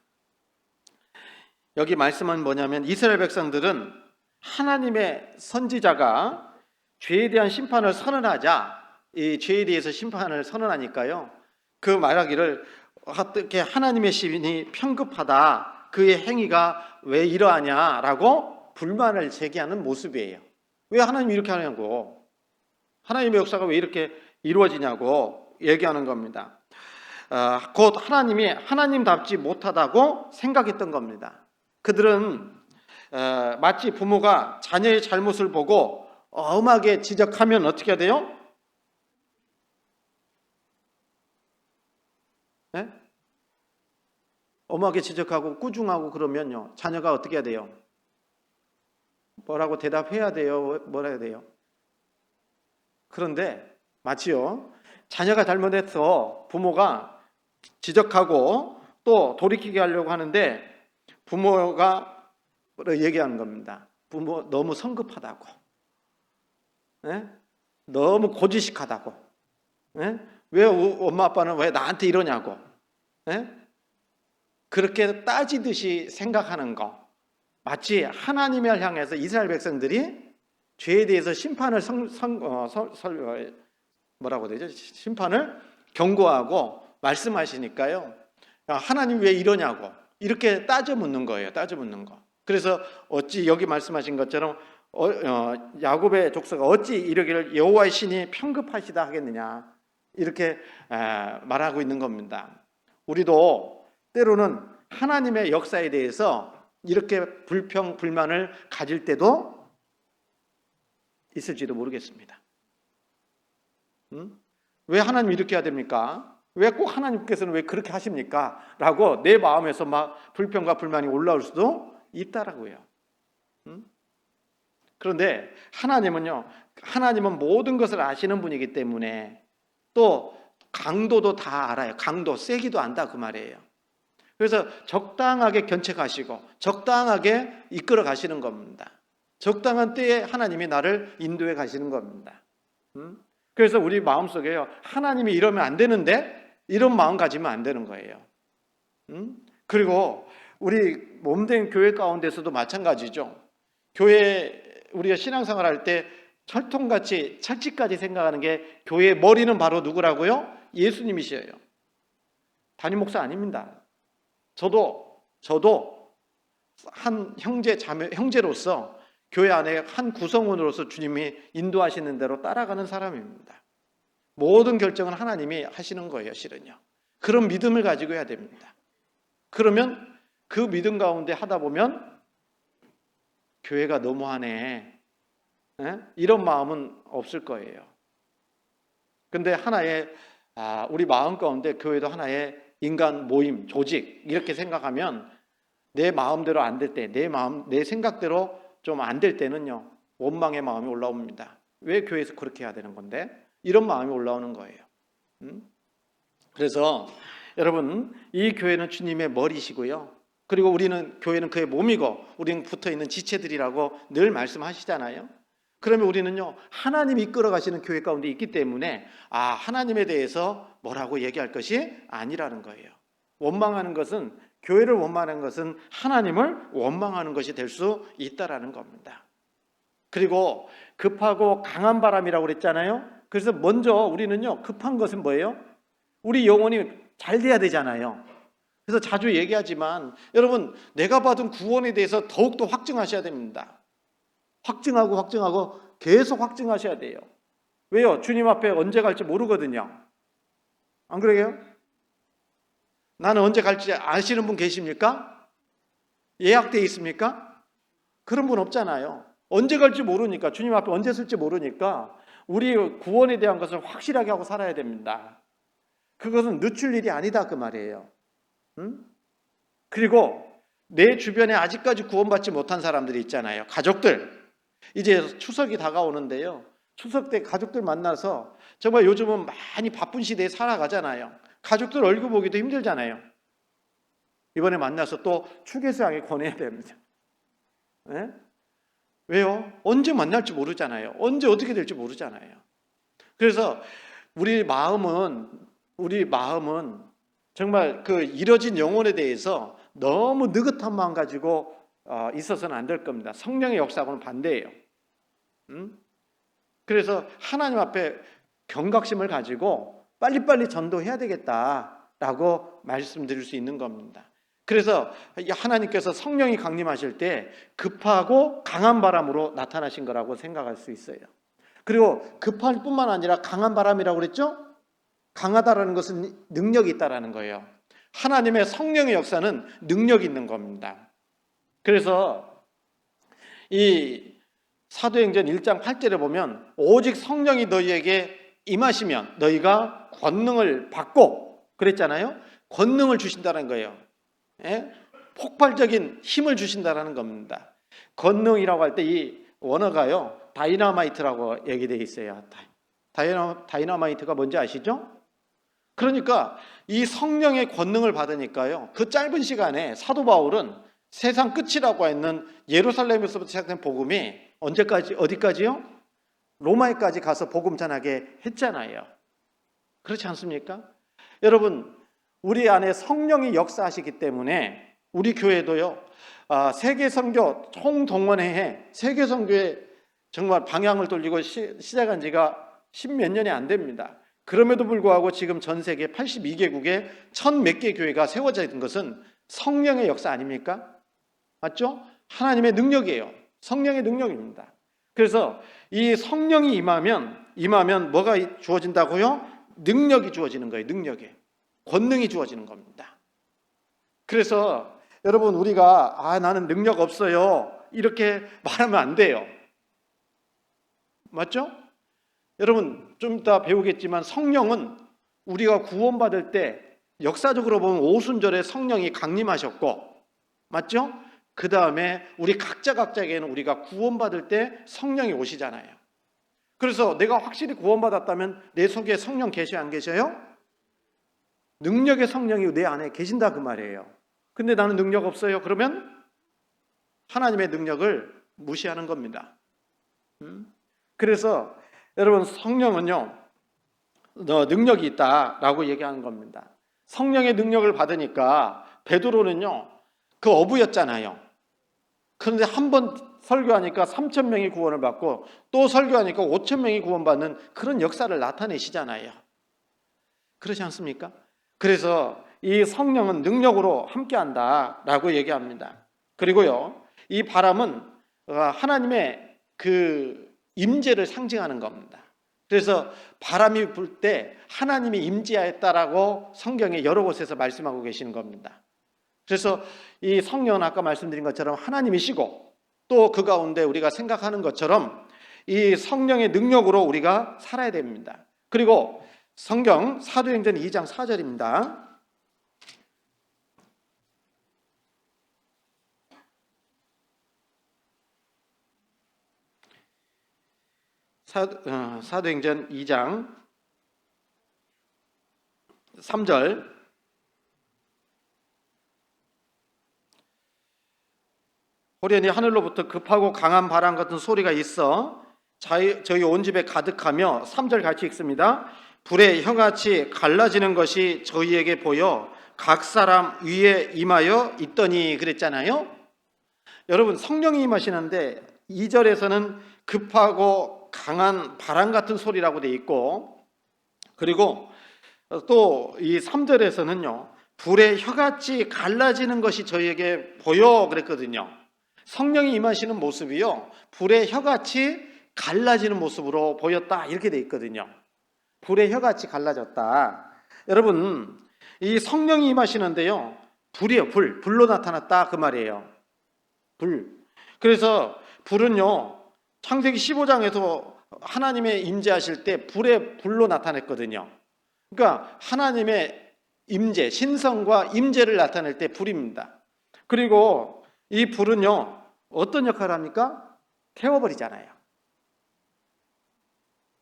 여기 말씀은 뭐냐면, 이스라엘 백성들은 하나님의 선지자가 죄에 대한 심판을 선언하자, 이 죄에 대해서 심판을 선언하니까요, 그 말하기를 어떻게 하나님의 신이 편급하다, 그의 행위가 왜 이러하냐라고 불만을 제기하는 모습이에요. 왜 하나님이 이렇게 하냐고, 하나님의 역사가 왜 이렇게 이루어지냐고 얘기하는 겁니다. 곧 하나님이 하나님답지 못하다고 생각했던 겁니다. 그들은 마치 부모가 자녀의 잘못을 보고 엄하게 지적하면 어떻게 해야 돼요? 네? 엄하게 지적하고 꾸중하고 그러면요, 자녀가 어떻게 해야 돼요? 뭐라고 대답해야 돼요? 뭐라 해야 돼요? 그런데 마치요, 자녀가 잘못해서 부모가 지적하고 또 돌이키게 하려고 하는데 부모가 얘기하는 겁니다. 부모 너무 성급하다고, 네? 너무 고지식하다고, 네? 왜 엄마 아빠는 왜 나한테 이러냐고, 네? 그렇게 따지듯이 생각하는 거, 마치 하나님을 향해서 이스라엘 백성들이 죄에 대해서 심판을 뭐라고 되죠? 심판을 경고하고 말씀하시니까요, 하나님 왜 이러냐고 이렇게 따져 묻는 거예요. 따져 묻는 거. 그래서 어찌 여기 말씀하신 것처럼 야곱의 족속가 어찌 이르기를 여호와의 신이 편급하시다 하겠느냐, 이렇게 말하고 있는 겁니다. 우리도 때로는 하나님의 역사에 대해서 이렇게 불평 불만을 가질 때도 있을지도 모르겠습니다. 왜 하나님 이렇게 해야 됩니까? 왜 꼭 하나님께서는 왜 그렇게 하십니까? 라고 내 마음에서 막 불평과 불만이 올라올 수도 있다라고요. 그런데 하나님은 모든 것을 아시는 분이기 때문에 또 강도도 다 알아요. 강도, 세기도 안다 그 말이에요. 그래서 적당하게 견책하시고 적당하게 이끌어 가시는 겁니다. 적당한 때에 하나님이 나를 인도해 가시는 겁니다. 그래서 우리 마음속에요, 하나님이 이러면 안 되는데 이런 마음 가지면 안 되는 거예요. 그리고 우리 몸된 교회 가운데서도 마찬가지죠. 교회 우리가 신앙생활 할 때 철통같이 철칙까지 생각하는 게 교회의 머리는 바로 누구라고요? 예수님이셔요. 담임 목사 아닙니다. 저도 한 형제로서 교회 안에 한 구성원으로서 주님이 인도하시는 대로 따라가는 사람입니다. 모든 결정은 하나님이 하시는 거예요, 실은요. 그런 믿음을 가지고 해야 됩니다. 그러면 그 믿음 가운데 하다 보면 교회가 너무하네, 이런 마음은 없을 거예요. 근데 하나의 우리 마음 가운데 교회도 하나의 인간 모임, 조직 이렇게 생각하면 내 마음대로 안 될 때, 내 생각대로 좀 안 될 때는요, 원망의 마음이 올라옵니다. 왜 교회에서 그렇게 해야 되는 건데? 이런 마음이 올라오는 거예요. 그래서 여러분, 이 교회는 주님의 머리시고요. 그리고 교회는 그의 몸이고 우리는 붙어있는 지체들이라고 늘 말씀하시잖아요. 그러면 우리는요, 하나님이 이끌어 가시는 교회 가운데 있기 때문에 하나님에 대해서 뭐라고 얘기할 것이 아니라는 거예요. 교회를 원망하는 것은 하나님을 원망하는 것이 될 수 있다라는 겁니다. 그리고 급하고 강한 바람이라고 그랬잖아요. 그래서 먼저 우리는요, 급한 것은 뭐예요? 우리 영혼이 잘 돼야 되잖아요. 그래서 자주 얘기하지만 여러분, 내가 받은 구원에 대해서 더욱더 확증하셔야 됩니다. 확증하고 계속 확증하셔야 돼요. 왜요? 주님 앞에 언제 갈지 모르거든요. 안 그래요? 나는 언제 갈지 아시는 분 계십니까? 예약되어 있습니까? 그런 분 없잖아요. 언제 갈지 모르니까, 주님 앞에 언제 쓸지 모르니까 우리 구원에 대한 것을 확실하게 하고 살아야 됩니다. 그것은 늦출 일이 아니다 그 말이에요. 그리고 내 주변에 아직까지 구원받지 못한 사람들이 있잖아요. 가족들. 이제 추석이 다가오는데요. 추석 때 가족들 만나서 정말 요즘은 많이 바쁜 시대에 살아가잖아요. 가족들 얼굴 보기도 힘들잖아요. 이번에 만나서 또 추계수양에 권해야 됩니다. 네? 왜요? 언제 만날지 모르잖아요. 언제 어떻게 될지 모르잖아요. 그래서 우리 마음은 정말 그 이뤄진 영혼에 대해서 너무 느긋한 마음 가지고 있어서는 안 될 겁니다. 성령의 역사하고는 반대예요. 그래서 하나님 앞에 경각심을 가지고 빨리빨리 전도해야 되겠다라고 말씀드릴 수 있는 겁니다. 그래서 하나님께서 성령이 강림하실 때 급하고 강한 바람으로 나타나신 거라고 생각할 수 있어요. 그리고 급할 뿐만 아니라 강한 바람이라고 그랬죠? 강하다라는 것은 능력이 있다라는 거예요. 하나님의 성령의 역사는 능력이 있는 겁니다. 그래서 이 사도행전 1장 8절에 보면 오직 성령이 너희에게 임하시면 너희가 권능을 받고 그랬잖아요. 권능을 주신다는 거예요. 폭발적인 힘을 주신다는 겁니다. 권능이라고 할 때 이 원어가요, 다이너마이트라고 얘기되어 있어요. 다이너마이트가 뭔지 아시죠? 그러니까 이 성령의 권능을 받으니까요, 그 짧은 시간에 사도 바울은 세상 끝이라고 했는 예루살렘에서부터 시작된 복음이 언제까지, 어디까지요? 로마에까지 가서 복음 전하게 했잖아요. 그렇지 않습니까? 여러분, 우리 안에 성령이 역사하시기 때문에 우리 교회도요, 세계선교 총동원회에 세계선교에 정말 방향을 돌리고 시작한 지가 10몇 년이 안 됩니다. 그럼에도 불구하고 지금 전 세계 82개국에 1000몇 개 교회가 세워져 있는 것은 성령의 역사 아닙니까? 맞죠? 하나님의 능력이에요. 성령의 능력입니다. 그래서 이 성령이 임하면 뭐가 주어진다고요? 능력이 주어지는 거예요. 능력이. 권능이 주어지는 겁니다. 그래서 여러분, 우리가 나는 능력 없어요 이렇게 말하면 안 돼요. 맞죠? 여러분, 좀 이따 배우겠지만 성령은 우리가 구원받을 때 역사적으로 보면 오순절에 성령이 강림하셨고, 맞죠? 그 다음에 우리 각자에게는 우리가 구원받을 때 성령이 오시잖아요. 그래서 내가 확실히 구원받았다면 내 속에 성령 계셔 안 계셔요? 능력의 성령이 내 안에 계신다 그 말이에요. 근데 나는 능력 없어요. 그러면 하나님의 능력을 무시하는 겁니다. 그래서 여러분, 성령은요, 능력이 있다라고 얘기하는 겁니다. 성령의 능력을 받으니까 베드로는요, 그 어부였잖아요. 그런데 한 번 설교하니까 3천 명이 구원을 받고 또 설교하니까 5천 명이 구원받는 그런 역사를 나타내시잖아요. 그렇지 않습니까? 그래서 이 성령은 능력으로 함께한다라고 얘기합니다. 그리고요, 이 바람은 하나님의 그 임재를 상징하는 겁니다. 그래서 바람이 불 때 하나님이 임재하였다라고 성경에 여러 곳에서 말씀하고 계시는 겁니다. 그래서 이 성령은 아까 말씀드린 것처럼 하나님이시고 또 그 가운데 우리가 생각하는 것처럼 이 성령의 능력으로 우리가 살아야 됩니다. 그리고 성경 사도행전 2장 4절입니다. 사도행전 2장 3절 호련히 하늘로부터 급하고 강한 바람 같은 소리가 있어 저희 온 집에 가득하며 3절 같이 읽습니다. 불의 혀같이 갈라지는 것이 저희에게 보여 각 사람 위에 임하여 있더니 그랬잖아요. 여러분, 성령이 임하시는데 2절에서는 급하고 강한 바람 같은 소리라고 돼 있고, 그리고 또 이 3절에서는요 불의 혀같이 갈라지는 것이 저희에게 보여 그랬거든요. 성령이 임하시는 모습이요 불의 혀같이 갈라지는 모습으로 보였다 이렇게 돼 있거든요. 불의 혀같이 갈라졌다. 여러분, 이 성령이 임하시는데요 불이요, 불로 나타났다 그 말이에요. 불. 그래서 불은요 창세기 15장에서 하나님의 임재하실 때 불로 나타냈거든요. 그러니까 하나님의 임재, 신성과 임재를 나타낼 때 불입니다. 그리고 이 불은요 어떤 역할을 합니까? 태워버리잖아요.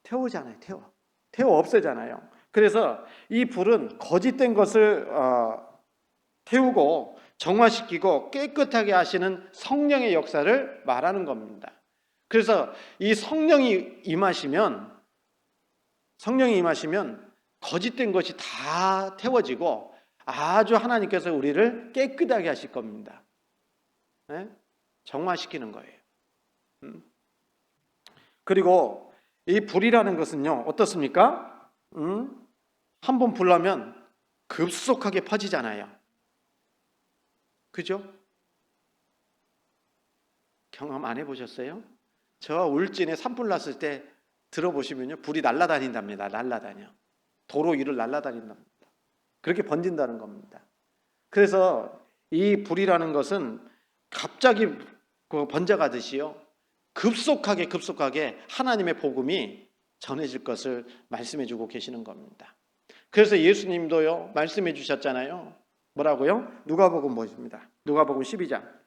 태워 없애잖아요. 그래서 이 불은 거짓된 것을 태우고 정화시키고 깨끗하게 하시는 성령의 역사를 말하는 겁니다. 그래서 이 성령이 임하시면 거짓된 것이 다 태워지고 아주 하나님께서 우리를 깨끗하게 하실 겁니다. 네? 정화시키는 거예요. 그리고 이 불이라는 것은요 어떻습니까? 한번 불나면 급속하게 퍼지잖아요. 그죠? 경험 안 해보셨어요? 저 울진에 산불 났을 때 들어보시면요 불이 날아다닌답니다. 도로 위를 날아다닌답니다. 그렇게 번진다는 겁니다. 그래서 이 불이라는 것은 갑자기 번져가듯이요 급속하게 하나님의 복음이 전해질 것을 말씀해 주고 계시는 겁니다. 그래서 예수님도요 말씀해 주셨잖아요. 뭐라고요? 누가복음 보십니다. 누가복음 12장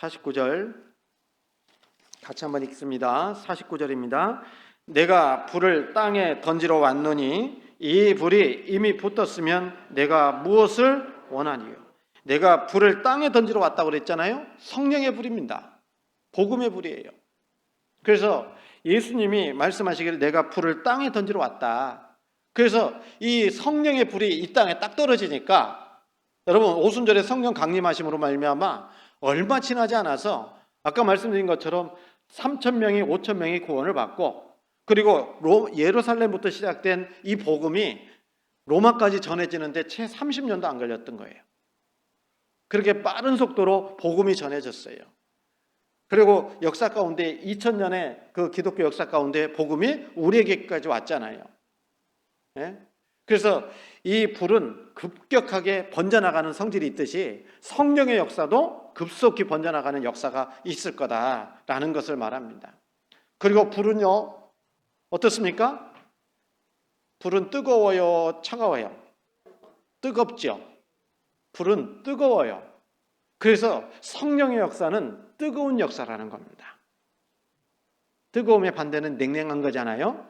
49절 같이 한번 읽습니다. 49절입니다. 내가 불을 땅에 던지러 왔노니 이 불이 이미 붙었으면 내가 무엇을 원하니요? 내가 불을 땅에 던지러 왔다고 그랬잖아요. 성령의 불입니다. 복음의 불이에요. 그래서 예수님이 말씀하시기를 내가 불을 땅에 던지러 왔다. 그래서 이 성령의 불이 이 땅에 딱 떨어지니까 여러분 오순절에 성령 강림하심으로 말미암아 얼마 지나지 않아서 아까 말씀드린 것처럼 3천 명이 5천 명이 구원을 받고 그리고 예루살렘부터 시작된 이 복음이 로마까지 전해지는데 채 30년도 안 걸렸던 거예요. 그렇게 빠른 속도로 복음이 전해졌어요. 그리고 역사 가운데 2000년의 그 기독교 역사 가운데 복음이 우리에게까지 왔잖아요. 예? 그래서 이 불은 급격하게 번져나가는 성질이 있듯이 성령의 역사도 급속히 번져나가는 역사가 있을 거다라는 것을 말합니다. 그리고 불은요 어떻습니까? 불은 뜨거워요, 차가워요? 뜨겁죠. 불은 뜨거워요. 그래서 성령의 역사는 뜨거운 역사라는 겁니다. 뜨거움의 반대는 냉랭한 거잖아요.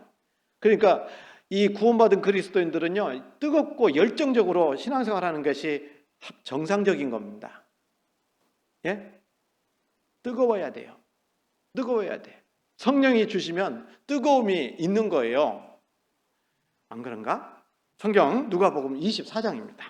그러니까 이 구원받은 그리스도인들은요, 뜨겁고 열정적으로 신앙생활하는 것이 정상적인 겁니다. 예? 뜨거워야 돼요. 뜨거워야 돼. 성령이 주시면 뜨거움이 있는 거예요. 안 그런가? 성경 누가복음 24장입니다.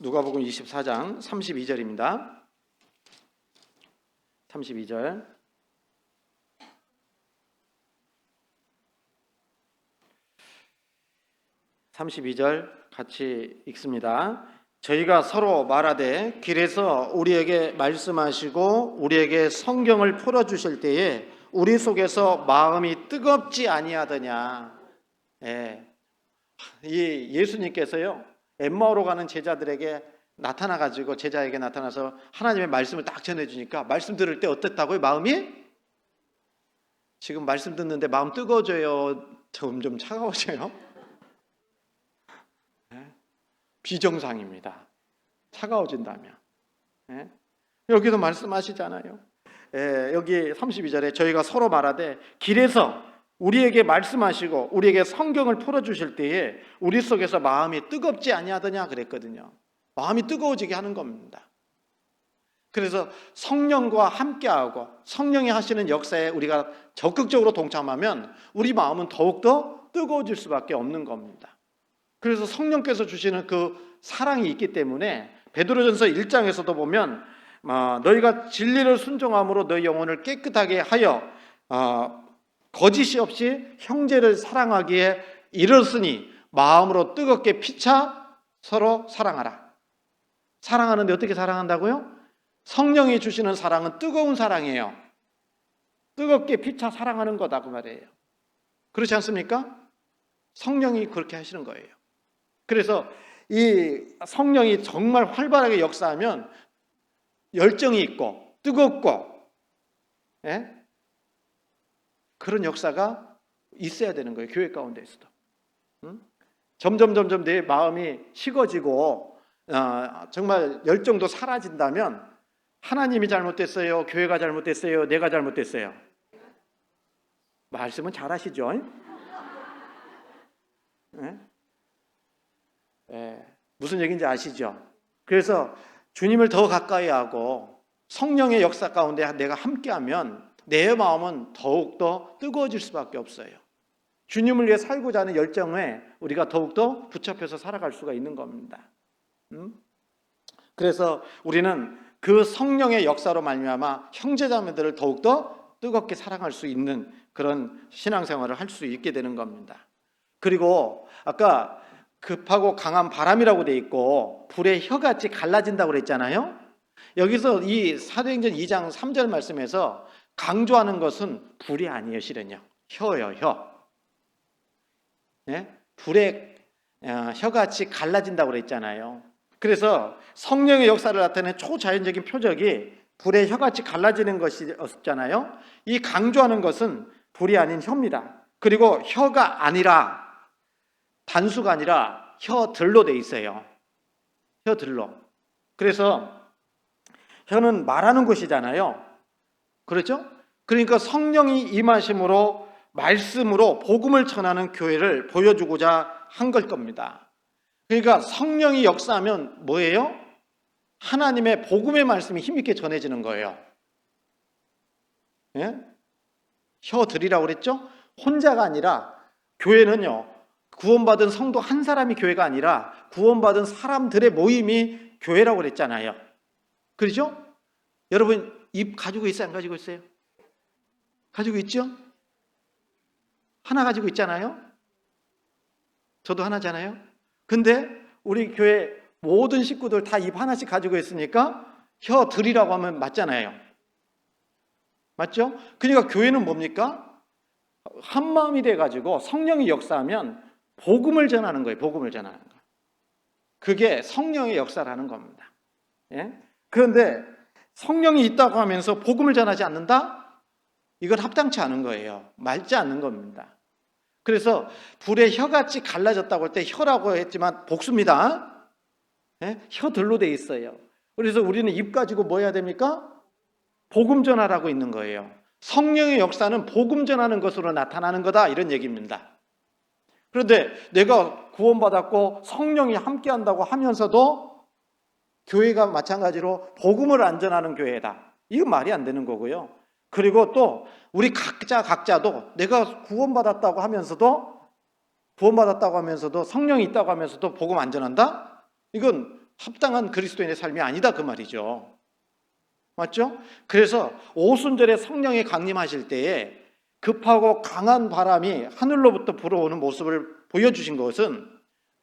누가복음 24장 32절입니다. 32절. 32절 같이 읽습니다. 저희가 서로 말하되 길에서 우리에게 말씀하시고 우리에게 성경을 풀어주실 때에 우리 속에서 마음이 뜨겁지 아니하더냐. 예. 이 예수님께서요, 엠마오로 가는 제자들에게 나타나가지고 제자에게 나타나서 하나님의 말씀을 딱 전해주니까 말씀 들을 때 어땠다고요? 마음이? 지금 말씀 듣는데 마음 뜨거워져요? 점점 차가워져요? 비정상입니다. 차가워진다면. 여기도 말씀하시잖아요. 여기 32절에 저희가 서로 말하되 길에서 우리에게 말씀하시고 우리에게 성경을 풀어주실 때에 우리 속에서 마음이 뜨겁지 아니하더냐 그랬거든요. 마음이 뜨거워지게 하는 겁니다. 그래서 성령과 함께하고 성령이 하시는 역사에 우리가 적극적으로 동참하면 우리 마음은 더욱더 뜨거워질 수밖에 없는 겁니다. 그래서 성령께서 주시는 그 사랑이 있기 때문에 베드로전서 1장에서도 보면 너희가 진리를 순종함으로 너희 영혼을 깨끗하게 하여 거짓이 없이 형제를 사랑하기에 이르렀으니 마음으로 뜨겁게 피차 서로 사랑하라. 사랑하는데 어떻게 사랑한다고요? 성령이 주시는 사랑은 뜨거운 사랑이에요. 뜨겁게 피차 사랑하는 거다 그 말이에요. 그렇지 않습니까? 성령이 그렇게 하시는 거예요. 그래서 이 성령이 정말 활발하게 역사하면 열정이 있고 뜨겁고 그런 역사가 있어야 되는 거예요. 교회 가운데에서도. 점점 내 마음이 식어지고 정말 열정도 사라진다면 하나님이 잘못됐어요? 교회가 잘못됐어요? 내가 잘못됐어요? 말씀은 잘하시죠? 무슨 얘기인지 아시죠? 그래서 주님을 더 가까이 하고 성령의 역사 가운데 내가 함께하면 내 마음은 더욱더 뜨거워질 수밖에 없어요. 주님을 위해 살고자 하는 열정에 우리가 더욱더 붙잡혀서 살아갈 수가 있는 겁니다. 그래서 우리는 그 성령의 역사로 말미암아 형제자매들을 더욱더 뜨겁게 사랑할 수 있는 그런 신앙생활을 할 수 있게 되는 겁니다. 그리고 아까 급하고 강한 바람이라고 돼 있고 불의 혀같이 갈라진다고 그랬잖아요. 여기서 이 사도행전 2장 3절 말씀에서 강조하는 것은 불이 아니에요. 실은요, 혀예요. 혀. 불의 혀같이 갈라진다고 그랬잖아요. 그래서 성령의 역사를 나타내는 초자연적인 표적이 불의 혀같이 갈라지는 것이었잖아요. 이 강조하는 것은 불이 아닌 혀입니다. 그리고 혀가 아니라 단수가 아니라 혀들로 돼 있어요. 혀들로. 그래서 혀는 말하는 곳이잖아요. 그렇죠? 그러니까 성령이 임하심으로 말씀으로 복음을 전하는 교회를 보여주고자 한 걸 겁니다. 그러니까 성령이 역사하면 뭐예요? 하나님의 복음의 말씀이 힘있게 전해지는 거예요. 혀들이라고 그랬죠? 혼자가 아니라 교회는요, 구원받은 성도 한 사람이 교회가 아니라 구원받은 사람들의 모임이 교회라고 그랬잖아요. 그렇죠? 여러분 입 가지고 있어요? 안 가지고 있어요? 가지고 있죠? 하나 가지고 있잖아요. 저도 하나잖아요. 근데 우리 교회 모든 식구들 다 입 하나씩 가지고 있으니까 혀들이라고 하면 맞잖아요. 맞죠? 그러니까 교회는 뭡니까? 한 마음이 돼가지고 성령이 역사하면 복음을 전하는 거예요. 복음을 전하는 거. 그게 성령의 역사라는 겁니다. 그런데 성령이 있다고 하면서 복음을 전하지 않는다? 이건 합당치 않은 거예요. 맞지 않는 겁니다. 그래서 불에 혀같이 갈라졌다고 할 때 혀라고 했지만 복수입니다. 예? 혀들로 돼 있어요. 그래서 우리는 입 가지고 뭐 해야 됩니까? 복음 전하라고 있는 거예요. 성령의 역사는 복음 전하는 것으로 나타나는 거다, 이런 얘기입니다. 그런데 내가 구원받았고 성령이 함께한다고 하면서도 교회가 마찬가지로 복음을 안 전하는 교회다, 이건 말이 안 되는 거고요. 그리고 또 우리 각자도 내가 구원받았다고 하면서도 성령이 있다고 하면서도 복음 안 전한다? 이건 합당한 그리스도인의 삶이 아니다, 그 말이죠. 맞죠? 그래서 오순절에 성령이 강림하실 때에 급하고 강한 바람이 하늘로부터 불어오는 모습을 보여주신 것은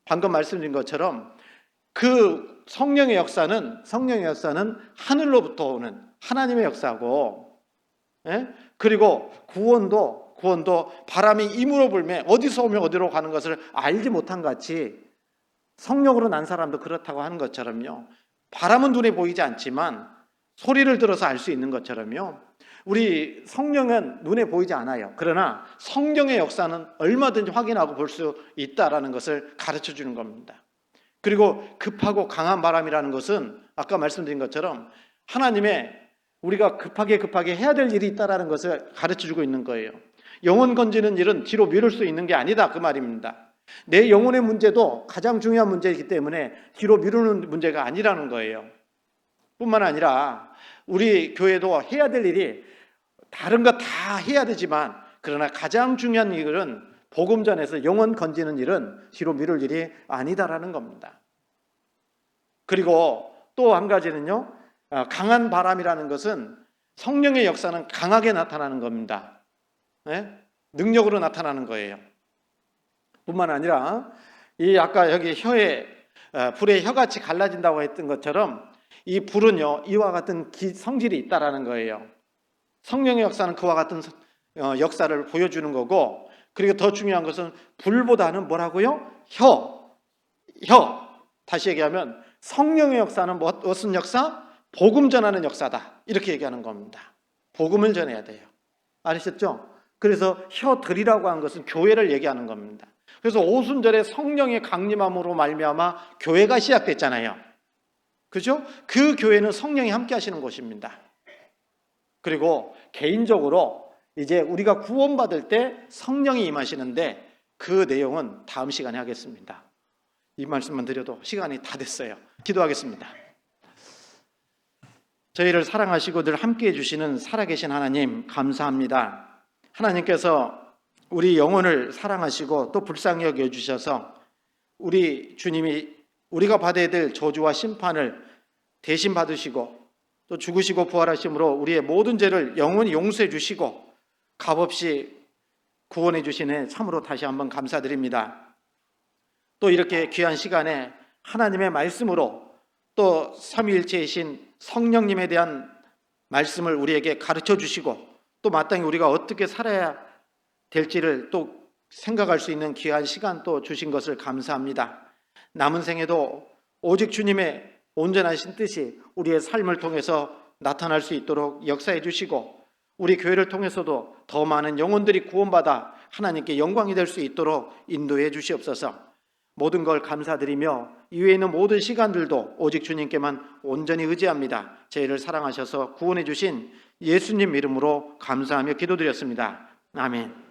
방금 말씀드린 것처럼 그 성령의 역사는 하늘로부터 오는 하나님의 역사고, 예? 그리고 구원도 바람이 임으로 불매 어디서 오면 어디로 가는 것을 알지 못한 같이 성령으로 난 사람도 그렇다고 하는 것처럼요, 바람은 눈에 보이지 않지만 소리를 들어서 알 수 있는 것처럼요, 우리 성령은 눈에 보이지 않아요. 그러나 성령의 역사는 얼마든지 확인하고 볼 수 있다라는 것을 가르쳐 주는 겁니다. 그리고 급하고 강한 바람이라는 것은 아까 말씀드린 것처럼 하나님의 우리가 급하게 해야 될 일이 있다라는 것을 가르쳐 주고 있는 거예요. 영혼 건지는 일은 뒤로 미룰 수 있는 게 아니다, 그 말입니다. 내 영혼의 문제도 가장 중요한 문제이기 때문에 뒤로 미루는 문제가 아니라는 거예요. 뿐만 아니라 우리 교회도 해야 될 일이 다른 거 다 해야 되지만, 그러나 가장 중요한 일은 복음 전에서 영혼 건지는 일은 뒤로 미룰 일이 아니다라는 겁니다. 그리고 또 한 가지는요, 강한 바람이라는 것은 성령의 역사는 강하게 나타나는 겁니다. 네? 능력으로 나타나는 거예요. 뿐만 아니라 이 아까 여기 불에 혀같이 갈라진다고 했던 것처럼 이 불은요, 이와 같은 성질이 있다라는 거예요. 성령의 역사는 그와 같은 역사를 보여주는 거고, 그리고 더 중요한 것은 불보다는 뭐라고요? 다시 얘기하면 성령의 역사는 무슨 역사? 복음 전하는 역사다, 이렇게 얘기하는 겁니다. 복음을 전해야 돼요. 아시겠죠? 그래서 혀들이라고 한 것은 교회를 얘기하는 겁니다. 그래서 오순절에 성령의 강림함으로 말미암아 교회가 시작됐잖아요. 그죠? 그 교회는 성령이 함께 하시는 곳입니다. 그리고 개인적으로 이제 우리가 구원받을 때 성령이 임하시는데 그 내용은 다음 시간에 하겠습니다. 이 말씀만 드려도 시간이 다 됐어요. 기도하겠습니다. 저희를 사랑하시고 늘 함께해 주시는 살아계신 하나님, 감사합니다. 하나님께서 우리 영혼을 사랑하시고 또 불쌍히 여겨주셔서 우리 주님이 우리가 받아야 될 저주와 심판을 대신 받으시고 또 죽으시고 부활하심으로 우리의 모든 죄를 영원히 용서해 주시고 값없이 구원해 주시네, 참으로 다시 한번 감사드립니다. 또 이렇게 귀한 시간에 하나님의 말씀으로 또 삼위일체이신 성령님에 대한 말씀을 우리에게 가르쳐 주시고 또 마땅히 우리가 어떻게 살아야 될지를 또 생각할 수 있는 귀한 시간 또 주신 것을 감사합니다. 남은 생에도 오직 주님의 온전하신 뜻이 우리의 삶을 통해서 나타날 수 있도록 역사해 주시고 우리 교회를 통해서도 더 많은 영혼들이 구원받아 하나님께 영광이 될 수 있도록 인도해 주시옵소서. 모든 걸 감사드리며 이외에 있는 모든 시간들도 오직 주님께만 온전히 의지합니다. 저희를 사랑하셔서 구원해 주신 예수님 이름으로 감사하며 기도드렸습니다. 아멘.